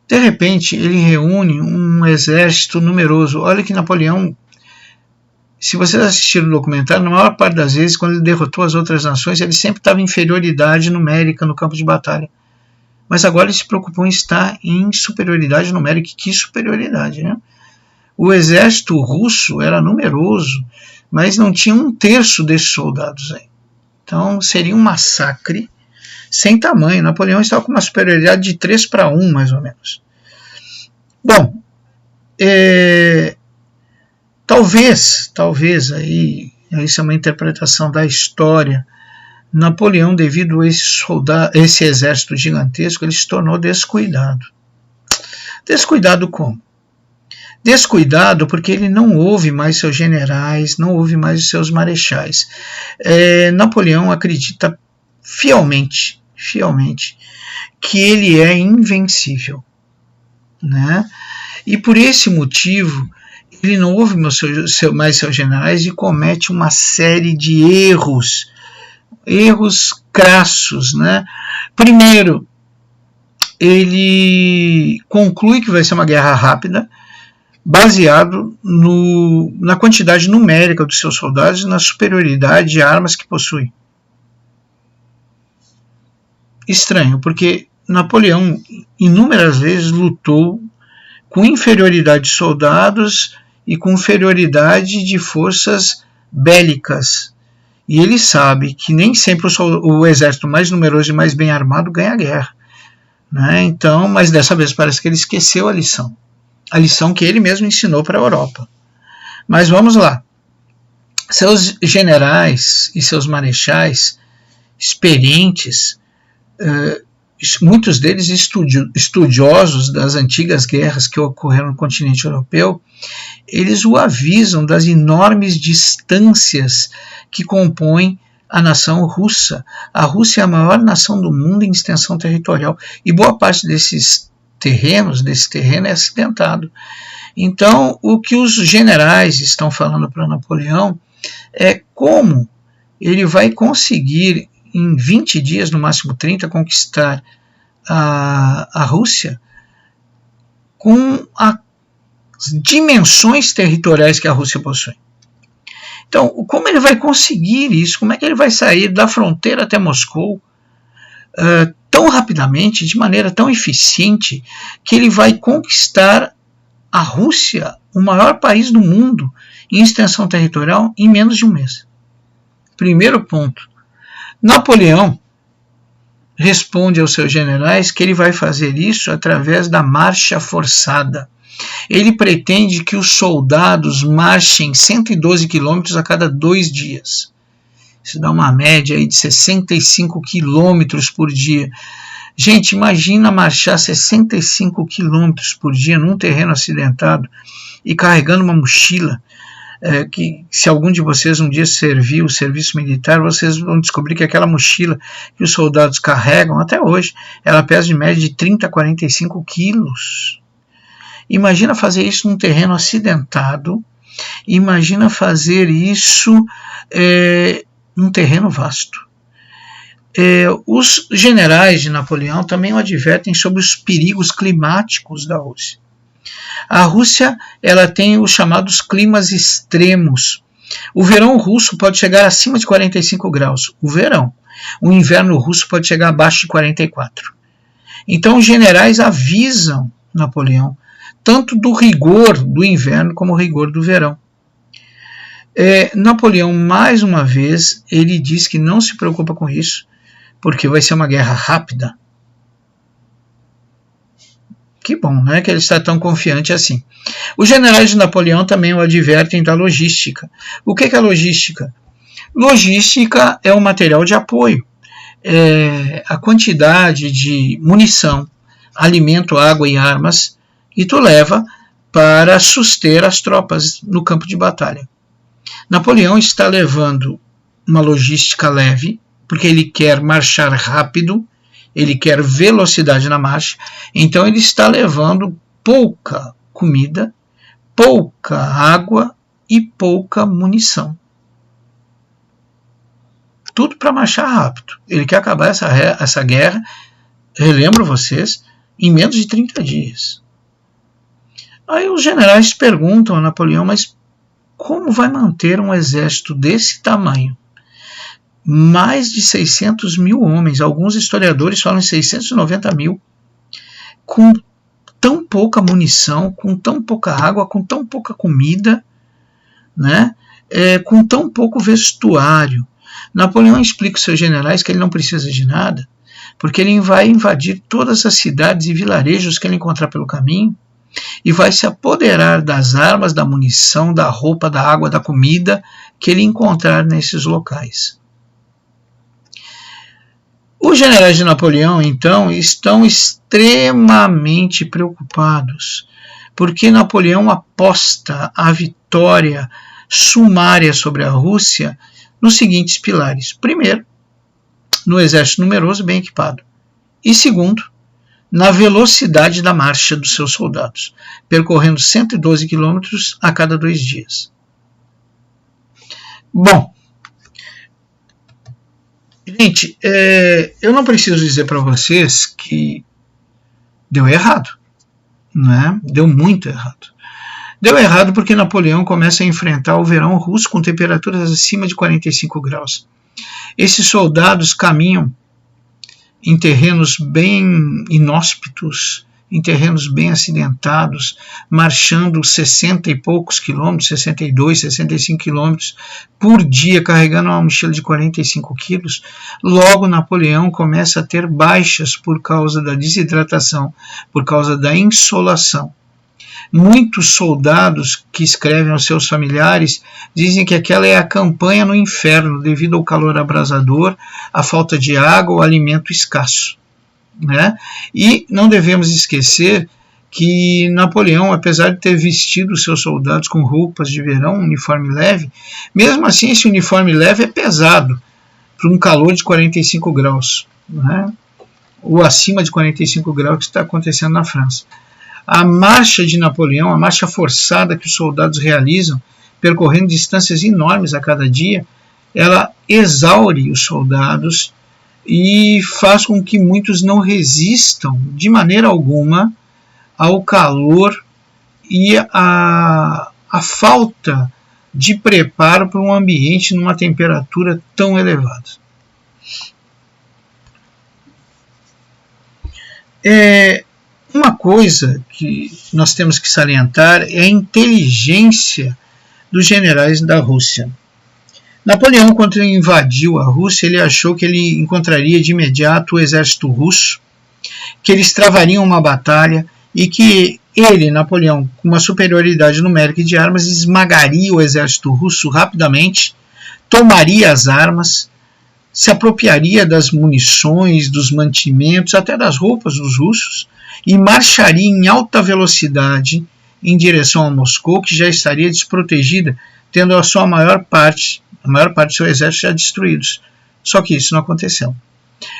De repente, ele reúne um exército numeroso. Olha que Napoleão, se vocês assistiram o documentário, na maior parte das vezes, quando ele derrotou as outras nações, ele sempre estava em inferioridade numérica no campo de batalha. Mas agora ele se preocupou em estar em superioridade numérica. Que superioridade, né? O exército russo era numeroso, mas não tinha um terço desses soldados aí. Então seria um massacre sem tamanho. Napoleão estava com uma superioridade de 3-1, mais ou menos. Bom, talvez aí, isso é uma interpretação da história, Napoleão, devido a esse exército gigantesco, ele se tornou descuidado. Descuidado como? Descuidado porque ele não ouve mais seus generais, não ouve mais os seus marechais. Napoleão acredita fielmente que ele é invencível, né? E por esse motivo ele não ouve mais seus generais e comete uma série de erros crassos, né? Primeiro, ele conclui que vai ser uma guerra rápida, baseado na quantidade numérica dos seus soldados e na superioridade de armas que possui. Estranho, porque Napoleão inúmeras vezes lutou com inferioridade de soldados e com inferioridade de forças bélicas. E ele sabe que nem sempre o exército mais numeroso e mais bem armado ganha a guerra, né? Então, mas dessa vez parece que ele esqueceu a lição que ele mesmo ensinou para a Europa. Mas vamos lá. Seus generais e seus marechais experientes, muitos deles estudiosos das antigas guerras que ocorreram no continente europeu, eles o avisam das enormes distâncias que compõem a nação russa. A Rússia é a maior nação do mundo em extensão territorial e boa parte desse terreno é acidentado. Então, o que os generais estão falando para Napoleão é como ele vai conseguir, em 20 dias, no máximo 30, conquistar a Rússia com as dimensões territoriais que a Rússia possui. Então, como ele vai conseguir isso? Como é que ele vai sair da fronteira até Moscou tão rapidamente, de maneira tão eficiente, que ele vai conquistar a Rússia, o maior país do mundo, em extensão territorial, em menos de um mês? Primeiro ponto. Napoleão responde aos seus generais que ele vai fazer isso através da marcha forçada. Ele pretende que os soldados marchem 112 quilômetros a cada 2 dias. Isso dá uma média aí de 65 quilômetros por dia. Gente, imagina marchar 65 quilômetros por dia num terreno acidentado e carregando uma mochila. Que se algum de vocês um dia serviu o serviço militar, vocês vão descobrir que aquela mochila que os soldados carregam até hoje, ela pesa de média de 30 a 45 quilos. Imagina fazer isso num terreno acidentado, imagina fazer isso num terreno vasto. Os generais de Napoleão também o advertem sobre os perigos climáticos da Rússia. A Rússia, ela tem os chamados climas extremos. O verão russo pode chegar acima de 45 graus, o verão. O inverno russo pode chegar abaixo de 44. Então os generais avisam Napoleão tanto do rigor do inverno como o rigor do verão. Napoleão, mais uma vez, ele diz que não se preocupa com isso, porque vai ser uma guerra rápida. Que bom, né, que ele está tão confiante assim. Os generais de Napoleão também o advertem da logística. O que é logística? Logística é um material de apoio. A quantidade de munição, alimento, água e armas que tu leva para suster as tropas no campo de batalha. Napoleão está levando uma logística leve, porque ele quer marchar rápido, ele quer velocidade na marcha, então ele está levando pouca comida, pouca água e pouca munição. Tudo para marchar rápido. Ele quer acabar essa guerra, relembro vocês, em menos de 30 dias. Aí os generais perguntam a Napoleão, mas como vai manter um exército desse tamanho? Mais de 600 mil homens, alguns historiadores falam em 690 mil, com tão pouca munição, com tão pouca água, com tão pouca comida, né? Com tão pouco vestuário. Napoleão explica aos seus generais que ele não precisa de nada, porque ele vai invadir todas as cidades e vilarejos que ele encontrar pelo caminho, e vai se apoderar das armas, da munição, da roupa, da água, da comida que ele encontrar nesses locais. generais de Napoleão, então, estão extremamente preocupados, porque Napoleão aposta a vitória sumária sobre a Rússia nos seguintes pilares. Primeiro, no exército numeroso e bem equipado. E segundo, na velocidade da marcha dos seus soldados, percorrendo 112 quilômetros a cada 2 dias. Bom, gente, eu não preciso dizer para vocês que deu errado, né? Deu muito errado. Deu errado porque Napoleão começa a enfrentar o verão russo com temperaturas acima de 45 graus. Esses soldados caminham em terrenos bem inóspitos, em terrenos bem acidentados, marchando 60 e poucos quilômetros, 62, 65 quilômetros por dia, carregando uma mochila de 45 quilos. Logo, Napoleão começa a ter baixas por causa da desidratação, por causa da insolação. Muitos soldados que escrevem aos seus familiares dizem que aquela é a campanha no inferno, devido ao calor abrasador, à falta de água ou alimento escasso, né? E não devemos esquecer que Napoleão, apesar de ter vestido seus soldados com roupas de verão, um uniforme leve, mesmo assim esse uniforme leve é pesado para um calor de 45 graus, né? Ou acima de 45 graus que está acontecendo na França. A marcha de Napoleão, a marcha forçada que os soldados realizam, percorrendo distâncias enormes a cada dia, ela exaure os soldados e faz com que muitos não resistam de maneira alguma ao calor e à falta de preparo para um ambiente numa temperatura tão elevada. Uma coisa que nós temos que salientar é a inteligência dos generais da Rússia. Napoleão, quando ele invadiu a Rússia, ele achou que ele encontraria de imediato o exército russo, que eles travariam uma batalha e que ele, Napoleão, com uma superioridade numérica e de armas, esmagaria o exército russo rapidamente, tomaria as armas, se apropriaria das munições, dos mantimentos, até das roupas dos russos, e marcharia em alta velocidade em direção a Moscou, que já estaria desprotegida, tendo a maior parte do seu exército já destruídos. Só que isso não aconteceu.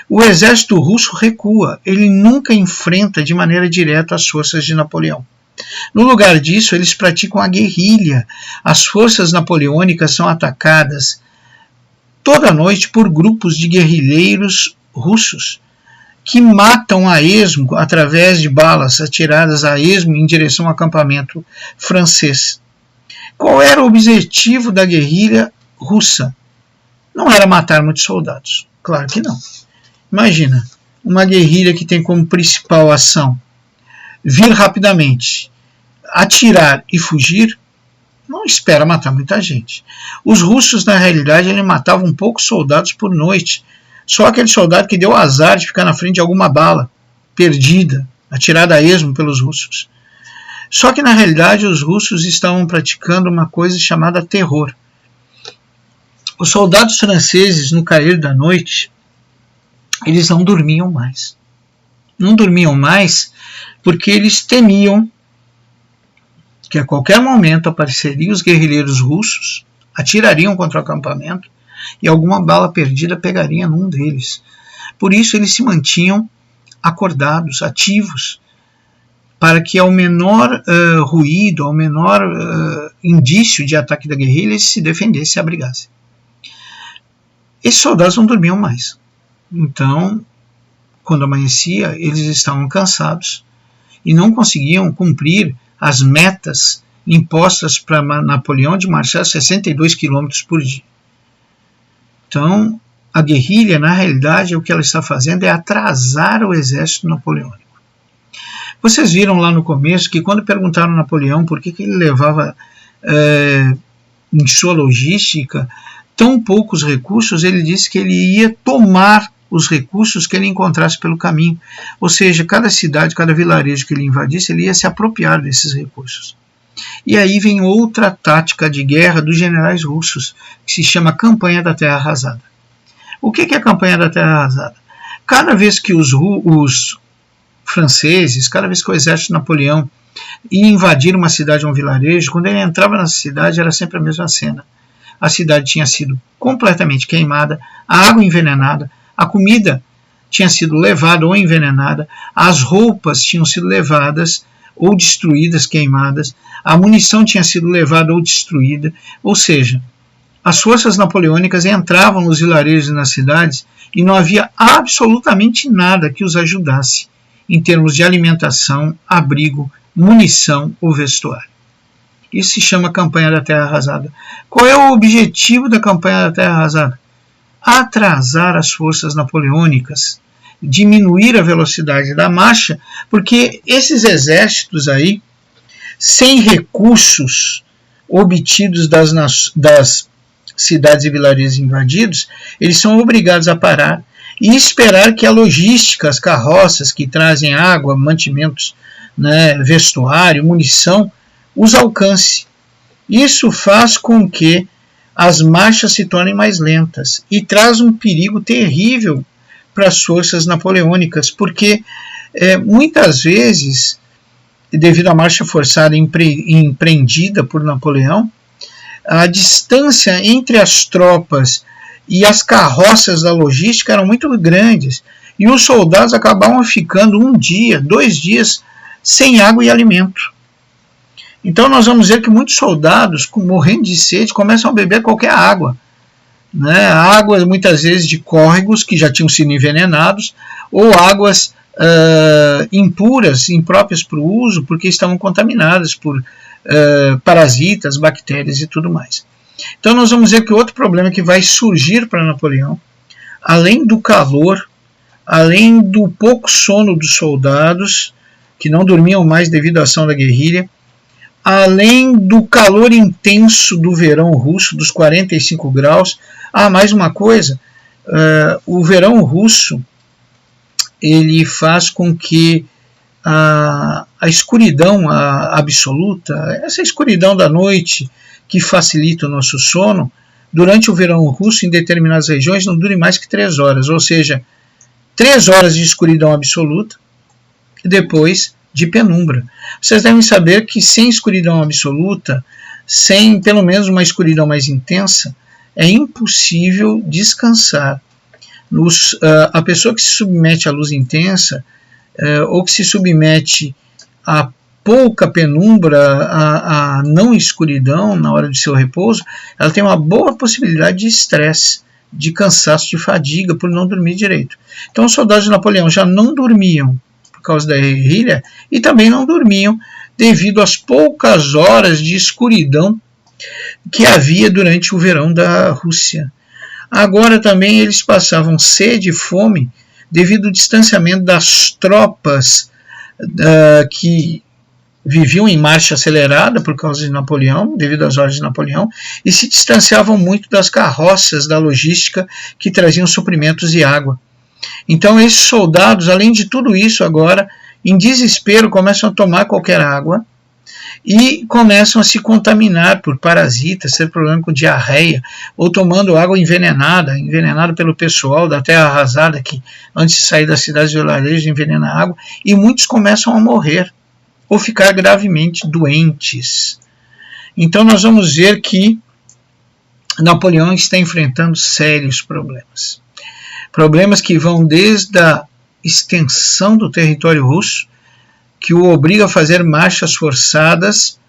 O exército russo recua, ele nunca enfrenta de maneira direta as forças de Napoleão. No lugar disso, eles praticam a guerrilha. As forças napoleônicas são atacadas toda noite por grupos de guerrilheiros russos, que matam a esmo através de balas atiradas a esmo em direção ao acampamento francês. Qual era o objetivo da guerrilha russa? Não era matar muitos soldados, claro que não. Imagina, uma guerrilha que tem como principal ação vir rapidamente, atirar e fugir, não espera matar muita gente. Os russos, na realidade, eles matavam poucos soldados por noite. Só aquele soldado que deu azar de ficar na frente de alguma bala perdida, atirada a esmo pelos russos. Só que, na realidade, os russos estavam praticando uma coisa chamada terror. Os soldados franceses, no cair da noite, eles não dormiam mais. Não dormiam mais porque eles temiam que a qualquer momento apareceriam os guerrilheiros russos, atirariam contra o acampamento e alguma bala perdida pegaria num deles. Por isso eles se mantinham acordados, ativos, para que ao menor ruído, ao menor indício de ataque da guerrilha, eles se defendessem, se abrigassem. Esses soldados não dormiam mais. Então, quando amanhecia, eles estavam cansados e não conseguiam cumprir as metas impostas para Napoleão de marchar 62 km por dia. Então, a guerrilha, na realidade, o que ela está fazendo é atrasar o exército napoleônico. Vocês viram lá no começo que quando perguntaram a Napoleão por que ele levava em sua logística tão poucos recursos, ele disse que ele ia tomar os recursos que ele encontrasse pelo caminho. Ou seja, cada cidade, cada vilarejo que ele invadisse, ele ia se apropriar desses recursos. E aí vem outra tática de guerra dos generais russos, que se chama Campanha da Terra Arrasada. O que é a Campanha da Terra Arrasada? cada vez que os franceses, cada vez que o exército de Napoleão ia invadir uma cidade ou um vilarejo, quando ele entrava na cidade era sempre a mesma cena. A cidade tinha sido completamente queimada, a água envenenada, a comida tinha sido levada ou envenenada, as roupas tinham sido levadas ou destruídas, queimadas, a munição tinha sido levada ou destruída, ou seja, as forças napoleônicas entravam nos vilarejos e nas cidades e não havia absolutamente nada que os ajudasse em termos de alimentação, abrigo, munição ou vestuário. Isso se chama Campanha da Terra Arrasada. Qual é o objetivo da Campanha da Terra Arrasada? Atrasar as forças napoleônicas, diminuir a velocidade da marcha, porque esses exércitos aí, sem recursos obtidos das cidades e vilarejos invadidos, eles são obrigados a parar e esperar que a logística, as carroças que trazem água, mantimentos, né, vestuário, munição, os alcance. Isso faz com que as marchas se tornem mais lentas e traz um perigo terrível para as forças napoleônicas, porque muitas vezes, devido à marcha forçada empreendida por Napoleão, a distância entre as tropas e as carroças da logística eram muito grandes, e os soldados acabavam ficando 1 dia, 2 dias sem água e alimento. Então nós vamos ver que muitos soldados, morrendo de sede, começam a beber qualquer água, né? Águas muitas vezes de córregos que já tinham sido envenenados, ou águas impuras, impróprias para o uso, porque estavam contaminadas por parasitas, bactérias e tudo mais. Então nós vamos ver que outro problema que vai surgir para Napoleão, além do calor, além do pouco sono dos soldados, que não dormiam mais devido à ação da guerrilha, além do calor intenso do verão russo, dos 45 graus, mais uma coisa, o verão russo ele faz com que a escuridão absoluta, essa escuridão da noite que facilita o nosso sono, durante o verão russo, em determinadas regiões, não dure mais que 3 horas, ou seja, 3 horas de escuridão absoluta e depois de penumbra. Vocês devem saber que sem escuridão absoluta, sem pelo menos uma escuridão mais intensa, é impossível descansar. A pessoa que se submete à luz intensa ou que se submete a pouca penumbra, a não escuridão na hora de seu repouso, ela tem uma boa possibilidade de estresse, de cansaço, de fadiga por não dormir direito. Então os soldados de Napoleão já não dormiam por causa da guerrilha e também não dormiam devido às poucas horas de escuridão que havia durante o verão da Rússia. Agora também eles passavam sede e fome devido ao distanciamento das tropas que viviam em marcha acelerada por causa de Napoleão, devido às ordens de Napoleão, e se distanciavam muito das carroças da logística que traziam suprimentos e água. Então esses soldados, além de tudo isso agora, em desespero, começam a tomar qualquer água e começam a se contaminar por parasitas, ter problema com diarreia, ou tomando água envenenada pelo pessoal da Terra Arrasada, que antes de sair das cidades e vilarejos envenena a água, e muitos começam a morrer ou ficar gravemente doentes. Então nós vamos ver que Napoleão está enfrentando sérios problemas. Problemas que vão desde a extensão do território russo, que o obriga a fazer marchas forçadas.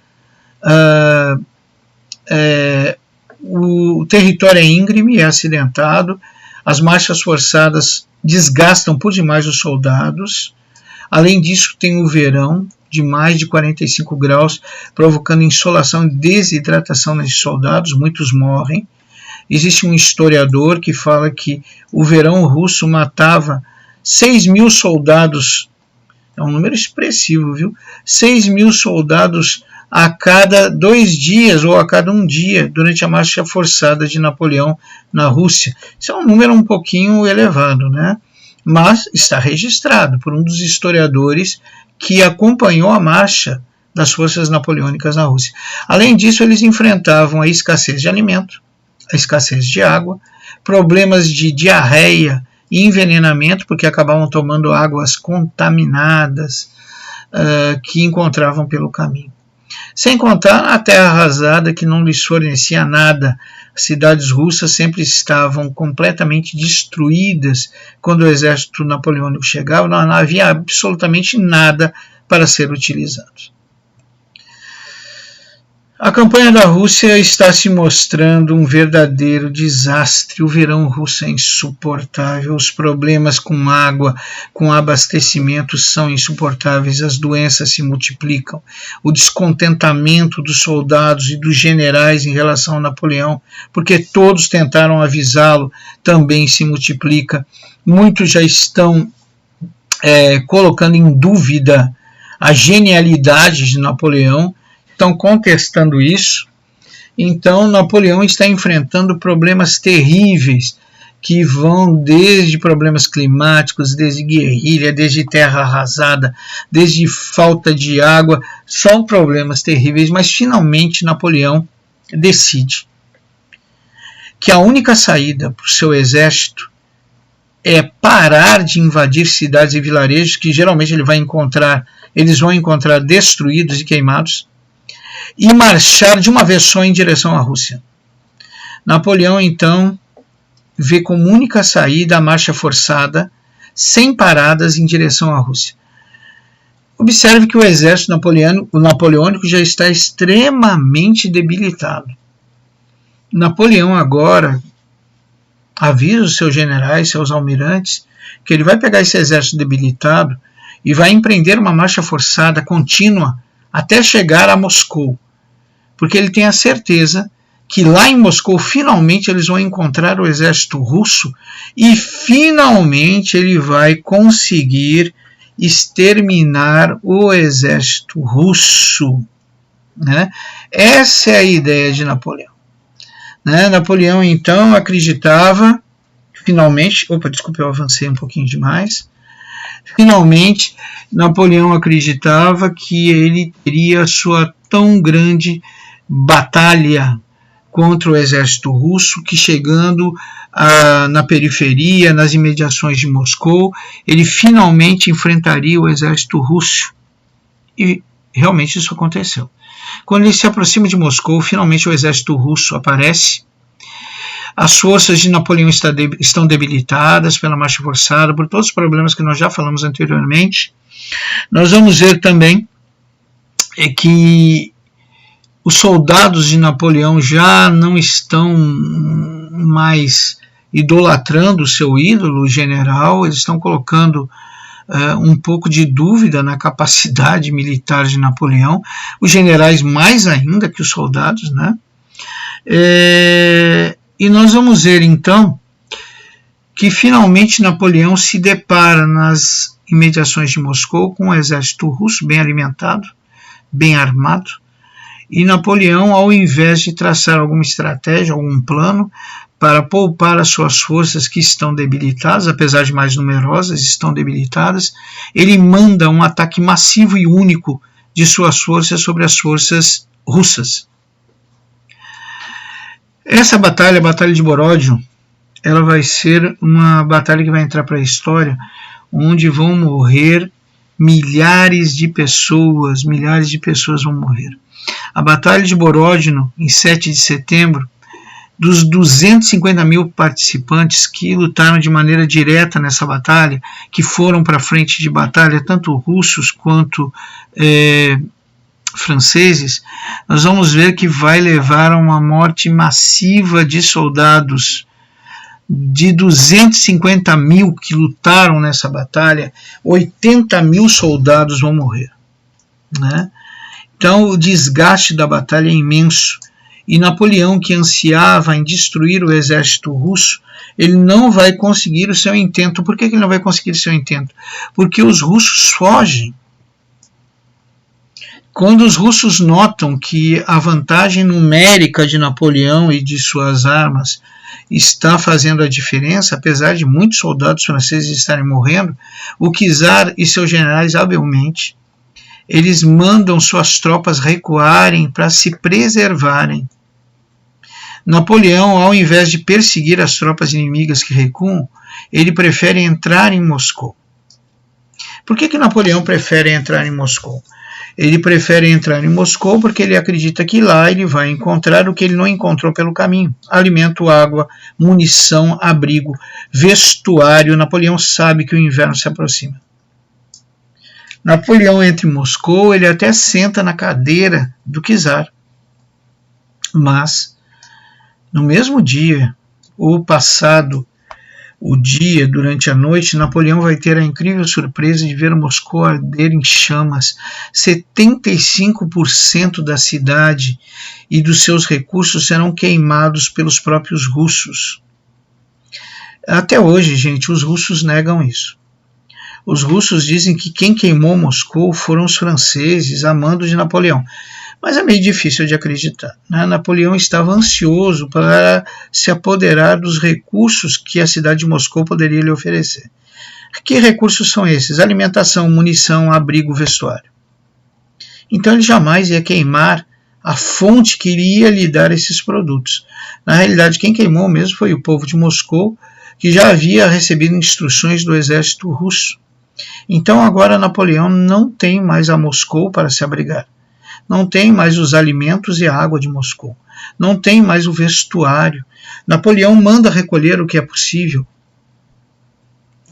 O território é íngreme, é acidentado, as marchas forçadas desgastam por demais os soldados. Além disso, tem o verão de mais de 45 graus, provocando insolação e desidratação nesses soldados, muitos morrem. Existe um historiador que fala que o verão russo matava 6.000 soldados, é um número expressivo, viu? 6.000 soldados a cada 2 dias ou a cada 1 dia durante a marcha forçada de Napoleão na Rússia. Isso é um número um pouquinho elevado, né? Mas está registrado por um dos historiadores que acompanhou a marcha das forças napoleônicas na Rússia. Além disso, eles enfrentavam a escassez de alimento, a escassez de água, problemas de diarreia e envenenamento, porque acabavam tomando águas contaminadas que encontravam pelo caminho. Sem contar a terra arrasada, que não lhes fornecia nada. As cidades russas sempre estavam completamente destruídas quando o exército napoleônico chegava, não havia absolutamente nada para ser utilizado. A campanha da Rússia está se mostrando um verdadeiro desastre. O verão russo é insuportável, os problemas com água, com abastecimento são insuportáveis, as doenças se multiplicam. O descontentamento dos soldados e dos generais em relação a Napoleão, porque todos tentaram avisá-lo, também se multiplica. Muitos já estão colocando em dúvida a genialidade de Napoleão, estão contestando isso. Então Napoleão está enfrentando problemas terríveis que vão desde problemas climáticos, desde guerrilha, desde terra arrasada, desde falta de água. São problemas terríveis, mas finalmente Napoleão decide que a única saída para o seu exército é parar de invadir cidades e vilarejos que geralmente eles vão encontrar destruídos e queimados, e marchar de uma vez só em direção à Rússia. Napoleão, então, vê como única saída a marcha forçada, sem paradas, em direção à Rússia. Observe que o exército napoleônico já está extremamente debilitado. Napoleão agora avisa os seus generais, seus almirantes, que ele vai pegar esse exército debilitado e vai empreender uma marcha forçada contínua até chegar a Moscou, porque ele tem a certeza que lá em Moscou finalmente eles vão encontrar o exército russo e finalmente ele vai conseguir exterminar o exército russo. Né? Essa é a ideia de Napoleão. Né? Napoleão então acreditava, finalmente, eu avancei um pouquinho demais. Finalmente, Napoleão acreditava que ele teria sua tão grande batalha contra o exército russo, que chegando na periferia, nas imediações de Moscou, ele finalmente enfrentaria o exército russo. E realmente isso aconteceu. Quando ele se aproxima de Moscou, finalmente o exército russo aparece. As forças de Napoleão estão debilitadas pela marcha forçada, por todos os problemas que nós já falamos anteriormente. Nós vamos ver também que os soldados de Napoleão já não estão mais idolatrando o seu ídolo, o general, eles estão colocando um pouco de dúvida na capacidade militar de Napoleão, os generais mais ainda que os soldados, né? E nós vamos ver então que finalmente Napoleão se depara nas imediações de Moscou com um exército russo bem alimentado, bem armado, e Napoleão, ao invés de traçar alguma estratégia, algum plano para poupar as suas forças que estão debilitadas, apesar de mais numerosas, estão debilitadas, ele manda um ataque massivo e único de suas forças sobre as forças russas. Essa batalha, a Batalha de Borodino, ela vai ser uma batalha que vai entrar para a história, onde vão morrer milhares de pessoas vão morrer. A Batalha de Borodino, em 7 de setembro, dos 250 mil participantes que lutaram de maneira direta nessa batalha, que foram para a frente de batalha, tanto russos quanto franceses, nós vamos ver que vai levar a uma morte massiva de soldados. De 250 mil que lutaram nessa batalha, 80 mil soldados vão morrer. Né? Então o desgaste da batalha é imenso. E Napoleão, que ansiava em destruir o exército russo, ele não vai conseguir o seu intento. Por que ele não vai conseguir o seu intento? Porque os russos fogem. Quando os russos notam que a vantagem numérica de Napoleão e de suas armas está fazendo a diferença, apesar de muitos soldados franceses estarem morrendo, o czar e seus generais, habilmente, eles mandam suas tropas recuarem para se preservarem. Napoleão, ao invés de perseguir as tropas inimigas que recuam, ele prefere entrar em Moscou. Por que Napoleão prefere entrar em Moscou? Ele prefere entrar em Moscou porque ele acredita que lá ele vai encontrar o que ele não encontrou pelo caminho: alimento, água, munição, abrigo, vestuário. Napoleão sabe que o inverno se aproxima. Napoleão entra em Moscou, ele até senta na cadeira do czar. Mas, no mesmo dia, ou passado o dia, durante a noite, Napoleão vai ter a incrível surpresa de ver Moscou arder em chamas. 75% da cidade e dos seus recursos serão queimados pelos próprios russos. Até hoje, gente, os russos negam isso. Os russos dizem que quem queimou Moscou foram os franceses, a mando de Napoleão. Mas é meio difícil de acreditar, né? Napoleão estava ansioso para se apoderar dos recursos que a cidade de Moscou poderia lhe oferecer. Que recursos são esses? Alimentação, munição, abrigo, vestuário. Então ele jamais ia queimar a fonte que iria lhe dar esses produtos. Na realidade, quem queimou mesmo foi o povo de Moscou, que já havia recebido instruções do exército russo. Então agora Napoleão não tem mais a Moscou para se abrigar. Não tem mais os alimentos e a água de Moscou. Não tem mais o vestuário. Napoleão manda recolher o que é possível.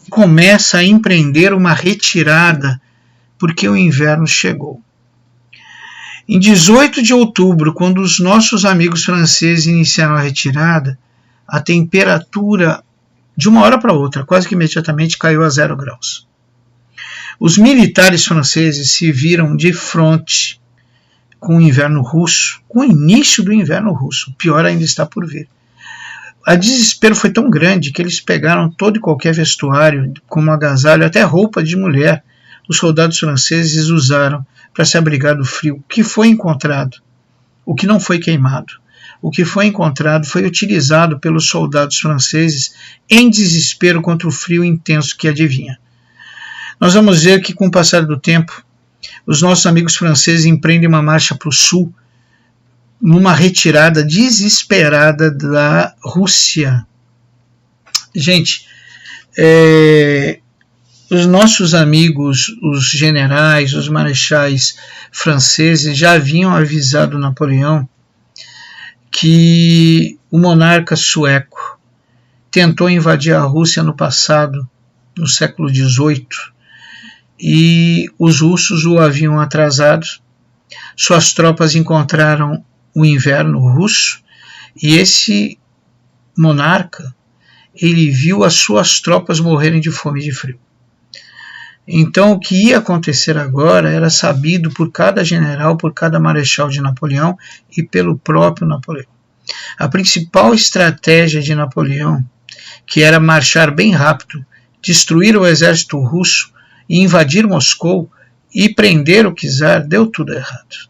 Começa a empreender uma retirada, porque o inverno chegou. Em 18 de outubro, quando os nossos amigos franceses iniciaram a retirada, a temperatura, de uma hora para outra, quase que imediatamente caiu a 0 graus. Os militares franceses se viram de frente com o inverno russo, com o início do inverno russo. O pior ainda está por vir. O desespero foi tão grande que eles pegaram todo e qualquer vestuário, como agasalho, até roupa de mulher. Os soldados franceses usaram para se abrigar do frio. O que foi encontrado? O que não foi queimado? O que foi encontrado foi utilizado pelos soldados franceses em desespero contra o frio intenso que adivinha. Nós vamos ver que, com o passar do tempo, os nossos amigos franceses empreendem uma marcha para o sul, numa retirada desesperada da Rússia. Gente, os nossos amigos, os generais, os marechais franceses já haviam avisado Napoleão que o monarca sueco tentou invadir a Rússia no passado, no século XVIII, e os russos o haviam atrasado. Suas tropas encontraram o inverno russo e esse monarca, ele viu as suas tropas morrerem de fome e de frio. Então o que ia acontecer agora era sabido por cada general, por cada marechal de Napoleão e pelo próprio Napoleão. A principal estratégia de Napoleão, que era marchar bem rápido, destruir o exército russo e invadir Moscou e prender o czar, deu tudo errado.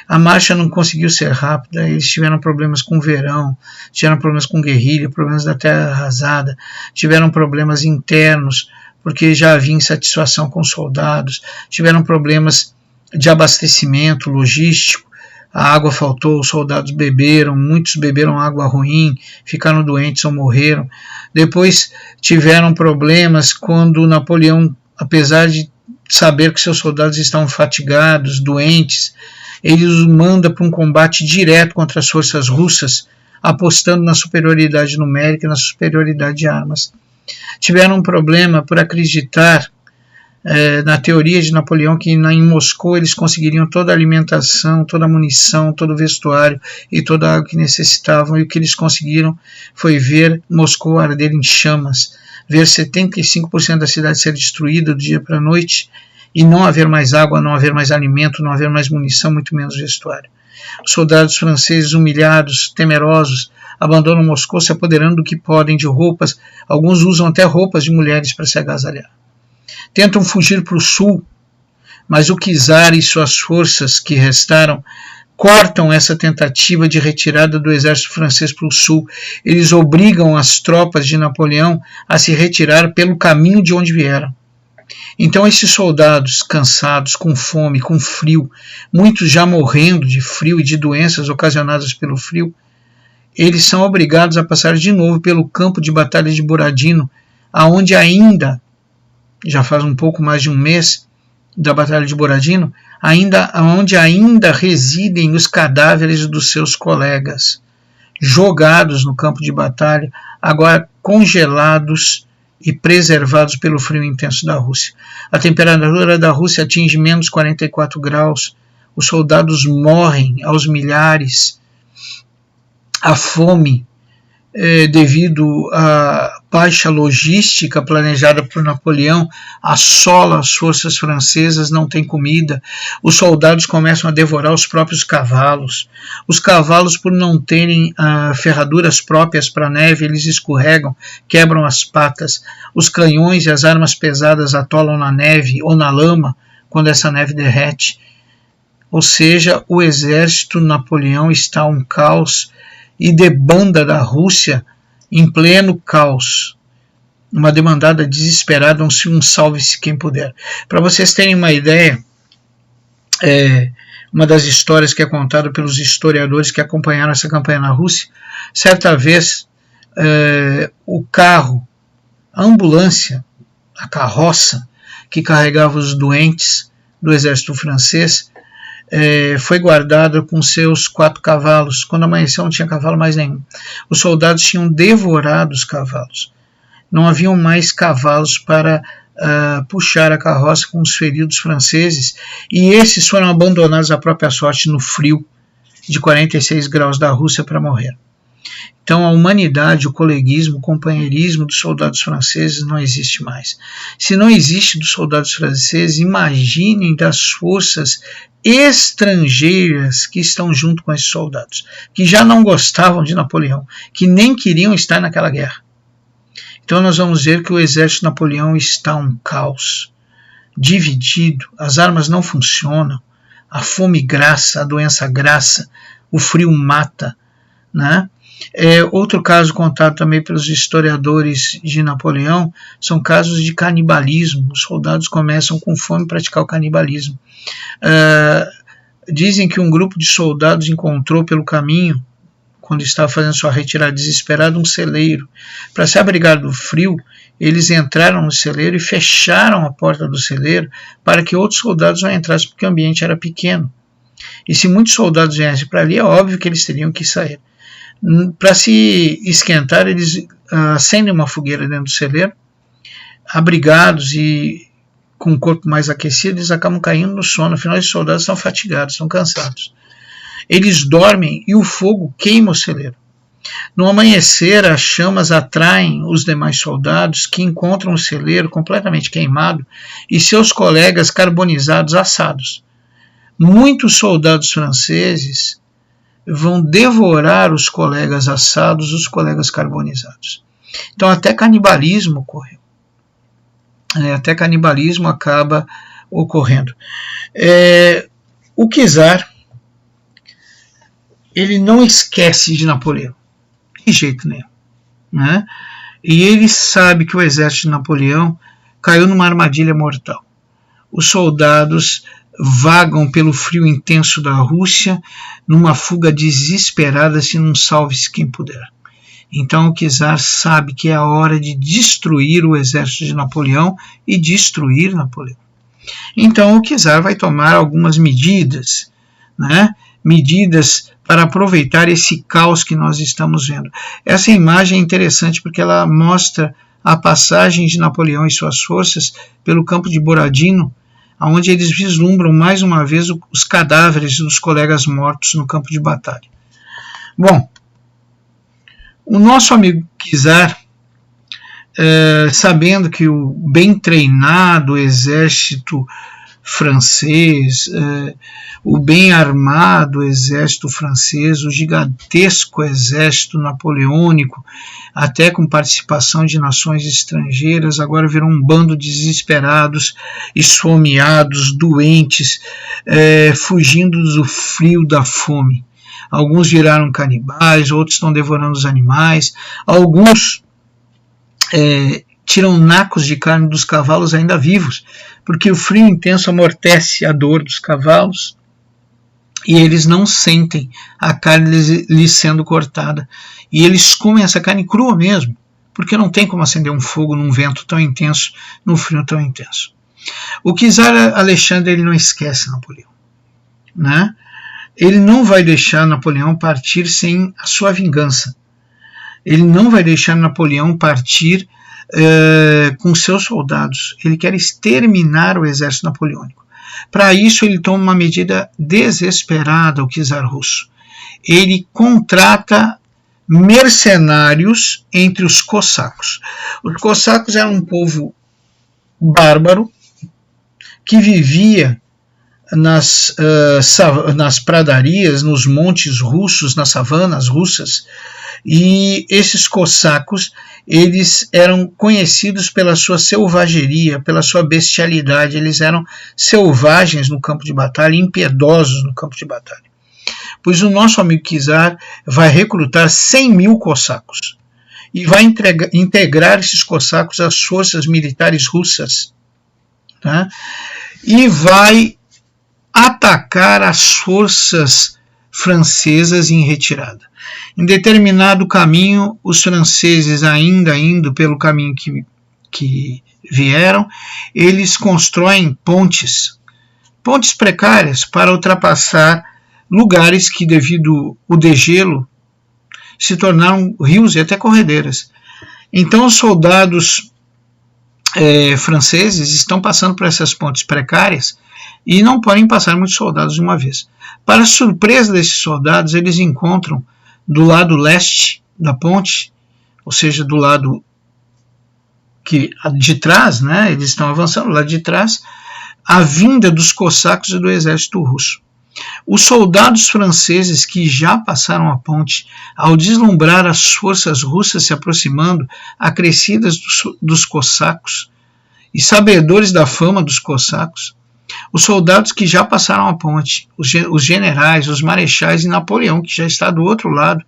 A marcha não conseguiu ser rápida, eles tiveram problemas com o verão, tiveram problemas com guerrilha, problemas da terra arrasada, tiveram problemas internos, porque já havia insatisfação com os soldados, tiveram problemas de abastecimento logístico, a água faltou, os soldados beberam, muitos beberam água ruim, ficaram doentes ou morreram. Depois tiveram problemas quando Napoleão, apesar de saber que seus soldados estavam fatigados, doentes, ele os manda para um combate direto contra as forças russas, apostando na superioridade numérica e na superioridade de armas. Tiveram um problema por acreditar na teoria de Napoleão que em Moscou eles conseguiriam toda a alimentação, toda a munição, todo o vestuário e toda a água que necessitavam, e o que eles conseguiram foi ver Moscou arder em chamas, ver 75% da cidade ser destruída do dia para a noite e não haver mais água, não haver mais alimento, não haver mais munição, muito menos vestuário. Os soldados franceses, humilhados, temerosos, abandonam Moscou se apoderando do que podem de roupas, alguns usam até roupas de mulheres para se agasalhar. Tentam fugir para o sul, mas o czar e suas forças que restaram cortam essa tentativa de retirada do exército francês para o sul. Eles obrigam as tropas de Napoleão a se retirar pelo caminho de onde vieram. Então esses soldados cansados, com fome, com frio, muitos já morrendo de frio e de doenças ocasionadas pelo frio, eles são obrigados a passar de novo pelo campo de batalha de Borodino, aonde ainda, já faz um pouco mais de um mês da batalha de Borodino, onde ainda residem os cadáveres dos seus colegas, jogados no campo de batalha, agora congelados e preservados pelo frio intenso da Rússia. A temperatura da Rússia atinge menos 44 graus, os soldados morrem aos milhares, a fome, devido à baixa logística planejada por Napoleão, assola as forças francesas, não tem comida, os soldados começam a devorar os próprios cavalos. Os cavalos, por não terem ferraduras próprias para a neve, eles escorregam, quebram as patas. Os canhões e as armas pesadas atolam na neve ou na lama quando essa neve derrete. Ou seja, o exército Napoleão está um caos e debanda da Rússia em pleno caos. Uma demandada desesperada, um salve-se quem puder. Para vocês terem uma ideia, uma das histórias que é contada pelos historiadores que acompanharam essa campanha na Rússia, certa vez o carro, a ambulância, a carroça que carregava os doentes do exército francês, foi guardada com seus 4 cavalos. Quando amanheceu não tinha cavalo mais nenhum. Os soldados tinham devorado os cavalos. Não haviam mais cavalos para puxar a carroça com os feridos franceses, e esses foram abandonados à própria sorte no frio de 46 graus da Rússia para morrer. Então a humanidade, o coleguismo, o companheirismo dos soldados franceses não existe mais. Se não existe dos soldados franceses, imaginem das forças estrangeiras que estão junto com esses soldados, que já não gostavam de Napoleão, que nem queriam estar naquela guerra. Então nós vamos ver que o exército de Napoleão está um caos, dividido, as armas não funcionam, a fome graça, a doença graça, o frio mata, né? Outro caso contado também pelos historiadores de Napoleão são casos de canibalismo. Os soldados começam com fome a praticar o canibalismo. Dizem que um grupo de soldados encontrou pelo caminho, quando estava fazendo sua retirada desesperada, um celeiro. Para se abrigar do frio, eles entraram no celeiro e fecharam a porta do celeiro para que outros soldados não entrassem, porque o ambiente era pequeno. E se muitos soldados viessem para ali, é óbvio que eles teriam que sair. Para se esquentar, eles acendem uma fogueira dentro do celeiro, abrigados e com o corpo mais aquecido, eles acabam caindo no sono. Afinal, os soldados estão fatigados, estão cansados. Eles dormem e o fogo queima o celeiro. No amanhecer, as chamas atraem os demais soldados, que encontram o celeiro completamente queimado e seus colegas carbonizados, assados. Muitos soldados franceses vão devorar os colegas assados, os colegas carbonizados. Então até canibalismo ocorreu. Até canibalismo acaba ocorrendo. O czar, ele não esquece de Napoleão, de jeito nenhum, né? E ele sabe que o exército de Napoleão caiu numa armadilha mortal. Os soldados vagam pelo frio intenso da Rússia numa fuga desesperada, se não salve-se quem puder. Então o czar sabe que é a hora de destruir o exército de Napoleão e destruir Napoleão. Então o czar vai tomar algumas medidas, né? Medidas para aproveitar esse caos que nós estamos vendo. Essa imagem é interessante porque ela mostra a passagem de Napoleão e suas forças pelo campo de Borodino, onde eles vislumbram mais uma vez os cadáveres dos colegas mortos no campo de batalha. Bom, o nosso amigo czar, sabendo que o bem treinado exército francês, o bem armado exército francês, o gigantesco exército napoleônico, até com participação de nações estrangeiras, agora virou um bando de desesperados, esfomeados, doentes, fugindo do frio da fome. Alguns viraram canibais, outros estão devorando os animais, alguns tiram nacos de carne dos cavalos ainda vivos, porque o frio intenso amortece a dor dos cavalos. e eles não sentem a carne lhes sendo cortada. E eles comem essa carne crua mesmo, porque não tem como acender um fogo num vento tão intenso, num frio tão intenso. O czar Alexandre ele não esquece Napoleão, né? Ele não vai deixar Napoleão partir sem a sua vingança. Ele não vai deixar Napoleão partir com seus soldados. Ele quer exterminar o exército napoleônico. Para isso, ele toma uma medida desesperada, o czar russo. Ele contrata mercenários entre os cossacos. Os cossacos eram um povo bárbaro que vivia nas pradarias, nos montes russos, nas savanas russas, e esses cossacos eles eram conhecidos pela sua selvageria, pela sua bestialidade. Eles eram selvagens no campo de batalha, impiedosos no campo de batalha. Pois o nosso amigo czar vai recrutar 100 mil cossacos e vai integrar esses cossacos às forças militares russas, tá? E vai atacar as forças francesas em retirada. Em determinado caminho, os franceses, ainda indo pelo caminho que vieram, eles constroem pontes precárias para ultrapassar lugares que, devido ao degelo, se tornaram rios e até corredeiras. Então, os soldados franceses estão passando por essas pontes precárias e não podem passar muitos soldados de uma vez. Para surpresa desses soldados, eles encontram do lado leste da ponte, ou seja, do lado de trás, né, eles estão avançando, do lado de trás, a vinda dos cossacos e do exército russo. Os soldados franceses que já passaram a ponte, ao deslumbrar as forças russas se aproximando, acrescidas dos cossacos, e sabedores da fama dos cossacos, os soldados que já passaram a ponte, os generais, os marechais e Napoleão, que já está do outro lado,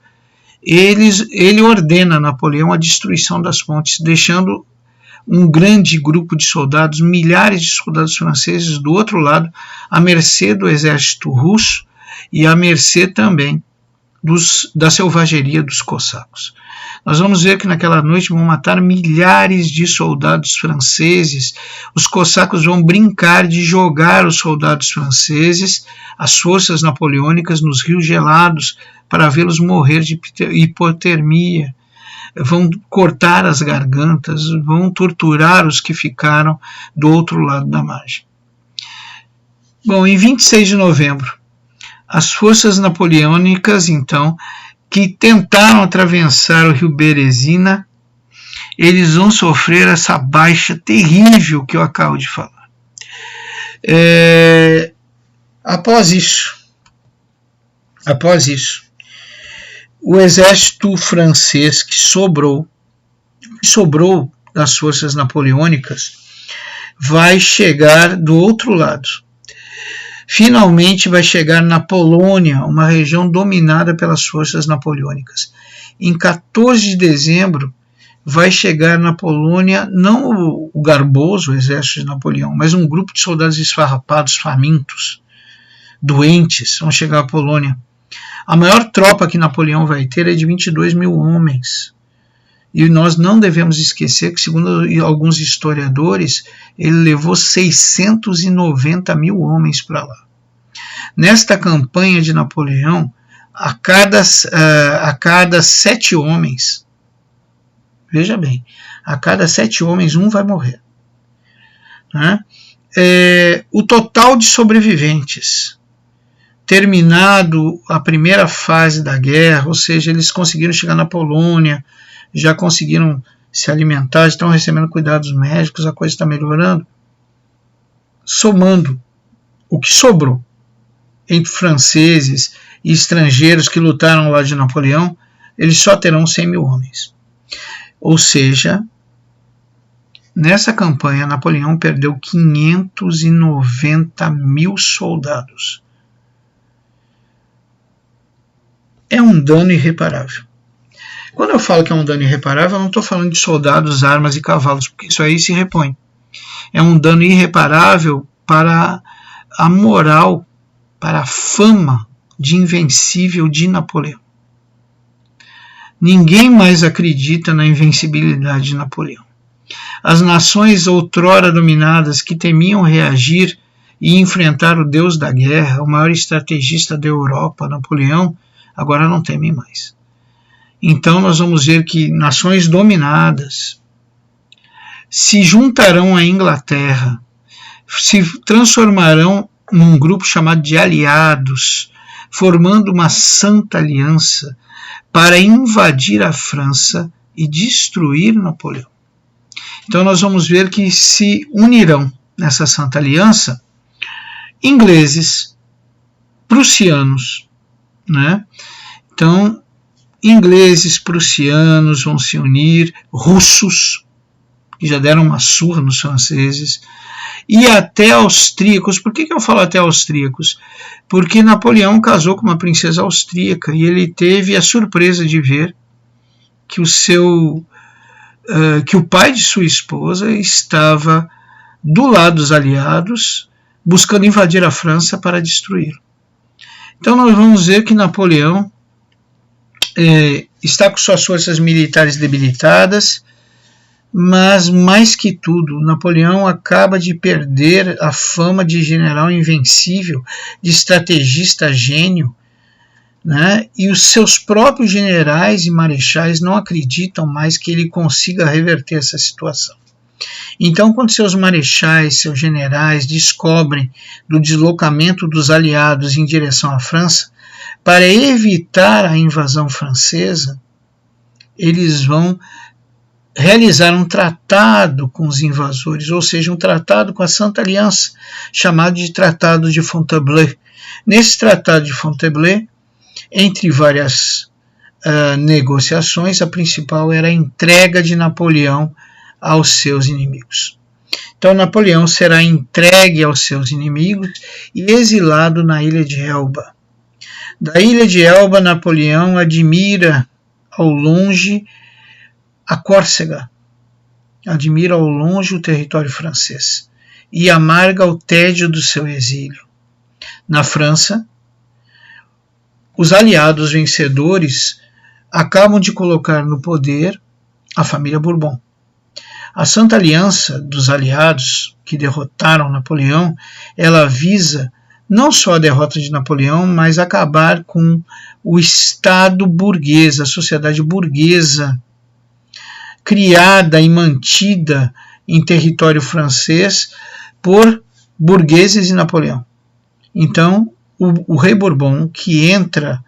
ele ordena a Napoleão a destruição das pontes, deixando um grande grupo de soldados, milhares de soldados franceses do outro lado, à mercê do exército russo e à mercê também da selvageria dos cossacos. Nós vamos ver que naquela noite vão matar milhares de soldados franceses. Os cossacos vão brincar de jogar os soldados franceses, as forças napoleônicas, nos rios gelados para vê-los morrer de hipotermia. Vão cortar as gargantas, vão torturar os que ficaram do outro lado da margem. Bom, em 26 de novembro, as forças napoleônicas, então, que tentaram atravessar o rio Berezina, eles vão sofrer essa baixa terrível que eu acabo de falar. Após isso, o exército francês que sobrou das forças napoleônicas vai chegar do outro lado. Finalmente vai chegar na Polônia, uma região dominada pelas forças napoleônicas. Em 14 de dezembro vai chegar na Polônia não o garboso exército de Napoleão, mas um grupo de soldados esfarrapados, famintos, doentes, vão chegar à Polônia. A maior tropa que Napoleão vai ter é de 22 mil homens. E nós não devemos esquecer que, segundo alguns historiadores, ele levou 690 mil homens para lá. Nesta campanha de Napoleão, a cada 7 homens, veja bem, a cada 7 homens, um vai morrer. Né? O total de sobreviventes, terminado a primeira fase da guerra, ou seja, eles conseguiram chegar na Polônia, já conseguiram se alimentar, estão recebendo cuidados médicos, a coisa está melhorando. Somando o que sobrou entre franceses e estrangeiros que lutaram ao lado de Napoleão, eles só terão 100 mil homens. Ou seja, nessa campanha, Napoleão perdeu 590 mil soldados. É um dano irreparável. Quando eu falo que é um dano irreparável, eu não estou falando de soldados, armas e cavalos, porque isso aí se repõe. É um dano irreparável para a moral para a fama de invencível de Napoleão. Ninguém mais acredita na invencibilidade de Napoleão. As nações outrora dominadas que temiam reagir e enfrentar o deus da guerra, o maior estrategista da Europa, Napoleão, agora não temem mais. Então nós vamos ver que nações dominadas se juntarão à Inglaterra, se transformarão num grupo chamado de aliados, formando uma santa aliança para invadir a França e destruir Napoleão. Então nós vamos ver que se unirão nessa santa aliança ingleses, prussianos, né? Então, ingleses, prussianos vão se unir, russos, que já deram uma surra nos franceses, e até austríacos. Por que eu falo até austríacos? Porque Napoleão casou com uma princesa austríaca e ele teve a surpresa de ver que o pai de sua esposa estava do lado dos aliados, buscando invadir a França para destruir. Então nós vamos ver que Napoleão está com suas forças militares debilitadas, mas mais que tudo, Napoleão acaba de perder a fama de general invencível, de estrategista gênio, né? E os seus próprios generais e marechais não acreditam mais que ele consiga reverter essa situação. Então, quando seus marechais, seus generais descobrem do deslocamento dos aliados em direção à França, para evitar a invasão francesa, eles vão realizar um tratado com os invasores, ou seja, um tratado com a Santa Aliança, chamado de Tratado de Fontainebleau. Nesse Tratado de Fontainebleau, entre várias negociações, a principal era a entrega de Napoleão aos seus inimigos. Então Napoleão será entregue aos seus inimigos e exilado na ilha de Elba. Da ilha de Elba, Napoleão admira ao longe a Córcega, admira ao longe o território francês e amarga o tédio do seu exílio. Na França, os aliados vencedores acabam de colocar no poder a família Bourbon. A Santa Aliança dos aliados que derrotaram Napoleão, ela visa não só a derrota de Napoleão, mas acabar com o Estado burguês, a sociedade burguesa, criada e mantida em território francês por burgueses e Napoleão. Então, o rei Bourbon, que entra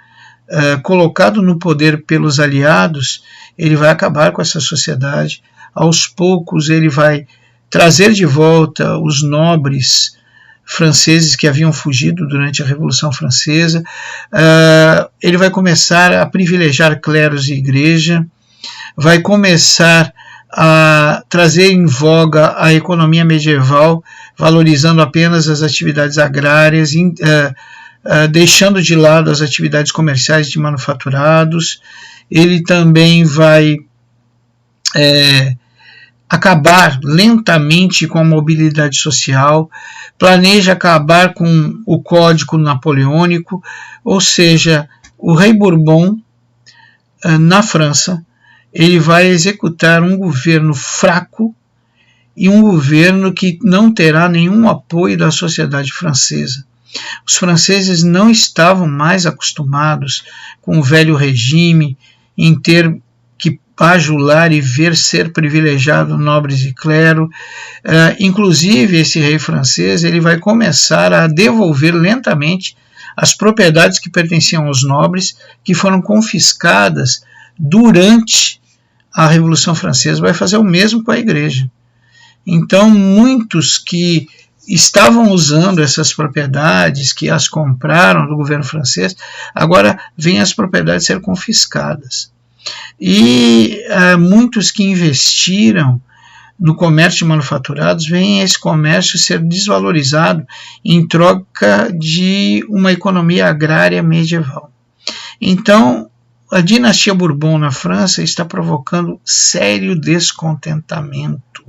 colocado no poder pelos aliados, ele vai acabar com essa sociedade. Aos poucos ele vai trazer de volta os nobres franceses que haviam fugido durante a Revolução Francesa, ele vai começar a privilegiar clérigos e igreja, vai começar a trazer em voga a economia medieval, valorizando apenas as atividades agrárias, deixando de lado as atividades comerciais de manufaturados. Ele também vai acabar lentamente com a mobilidade social, planeja acabar com o Código Napoleônico, ou seja, o rei Bourbon, na França, ele vai executar um governo fraco e um governo que não terá nenhum apoio da sociedade francesa. Os franceses não estavam mais acostumados com o velho regime, em ter que bajular e ver ser privilegiado nobres e clero. Inclusive, esse rei francês ele vai começar a devolver lentamente as propriedades que pertenciam aos nobres, que foram confiscadas durante a Revolução Francesa. Vai fazer o mesmo com a igreja. Então, muitos que estavam usando essas propriedades, que as compraram do governo francês, agora vêm as propriedades ser confiscadas. E muitos que investiram no comércio de manufaturados, veem esse comércio ser desvalorizado em troca de uma economia agrária medieval. Então, a dinastia Bourbon na França está provocando sério descontentamento.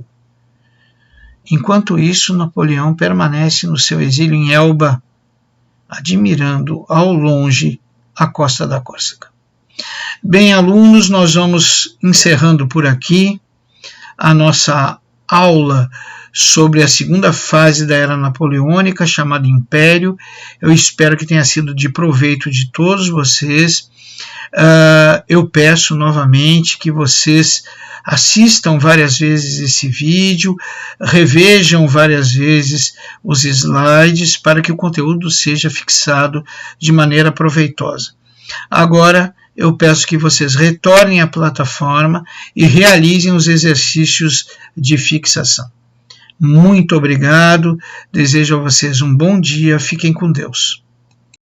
Enquanto isso, Napoleão permanece no seu exílio em Elba, admirando ao longe a costa da Córsega. Bem, alunos, nós vamos encerrando por aqui a nossa aula sobre a segunda fase da Era Napoleônica, chamada Império. Eu espero que tenha sido de proveito de todos vocês. Eu peço novamente que vocês assistam várias vezes esse vídeo, revejam várias vezes os slides para que o conteúdo seja fixado de maneira proveitosa. Agora, eu peço que vocês retornem à plataforma e realizem os exercícios de fixação. Muito obrigado, desejo a vocês um bom dia, fiquem com Deus.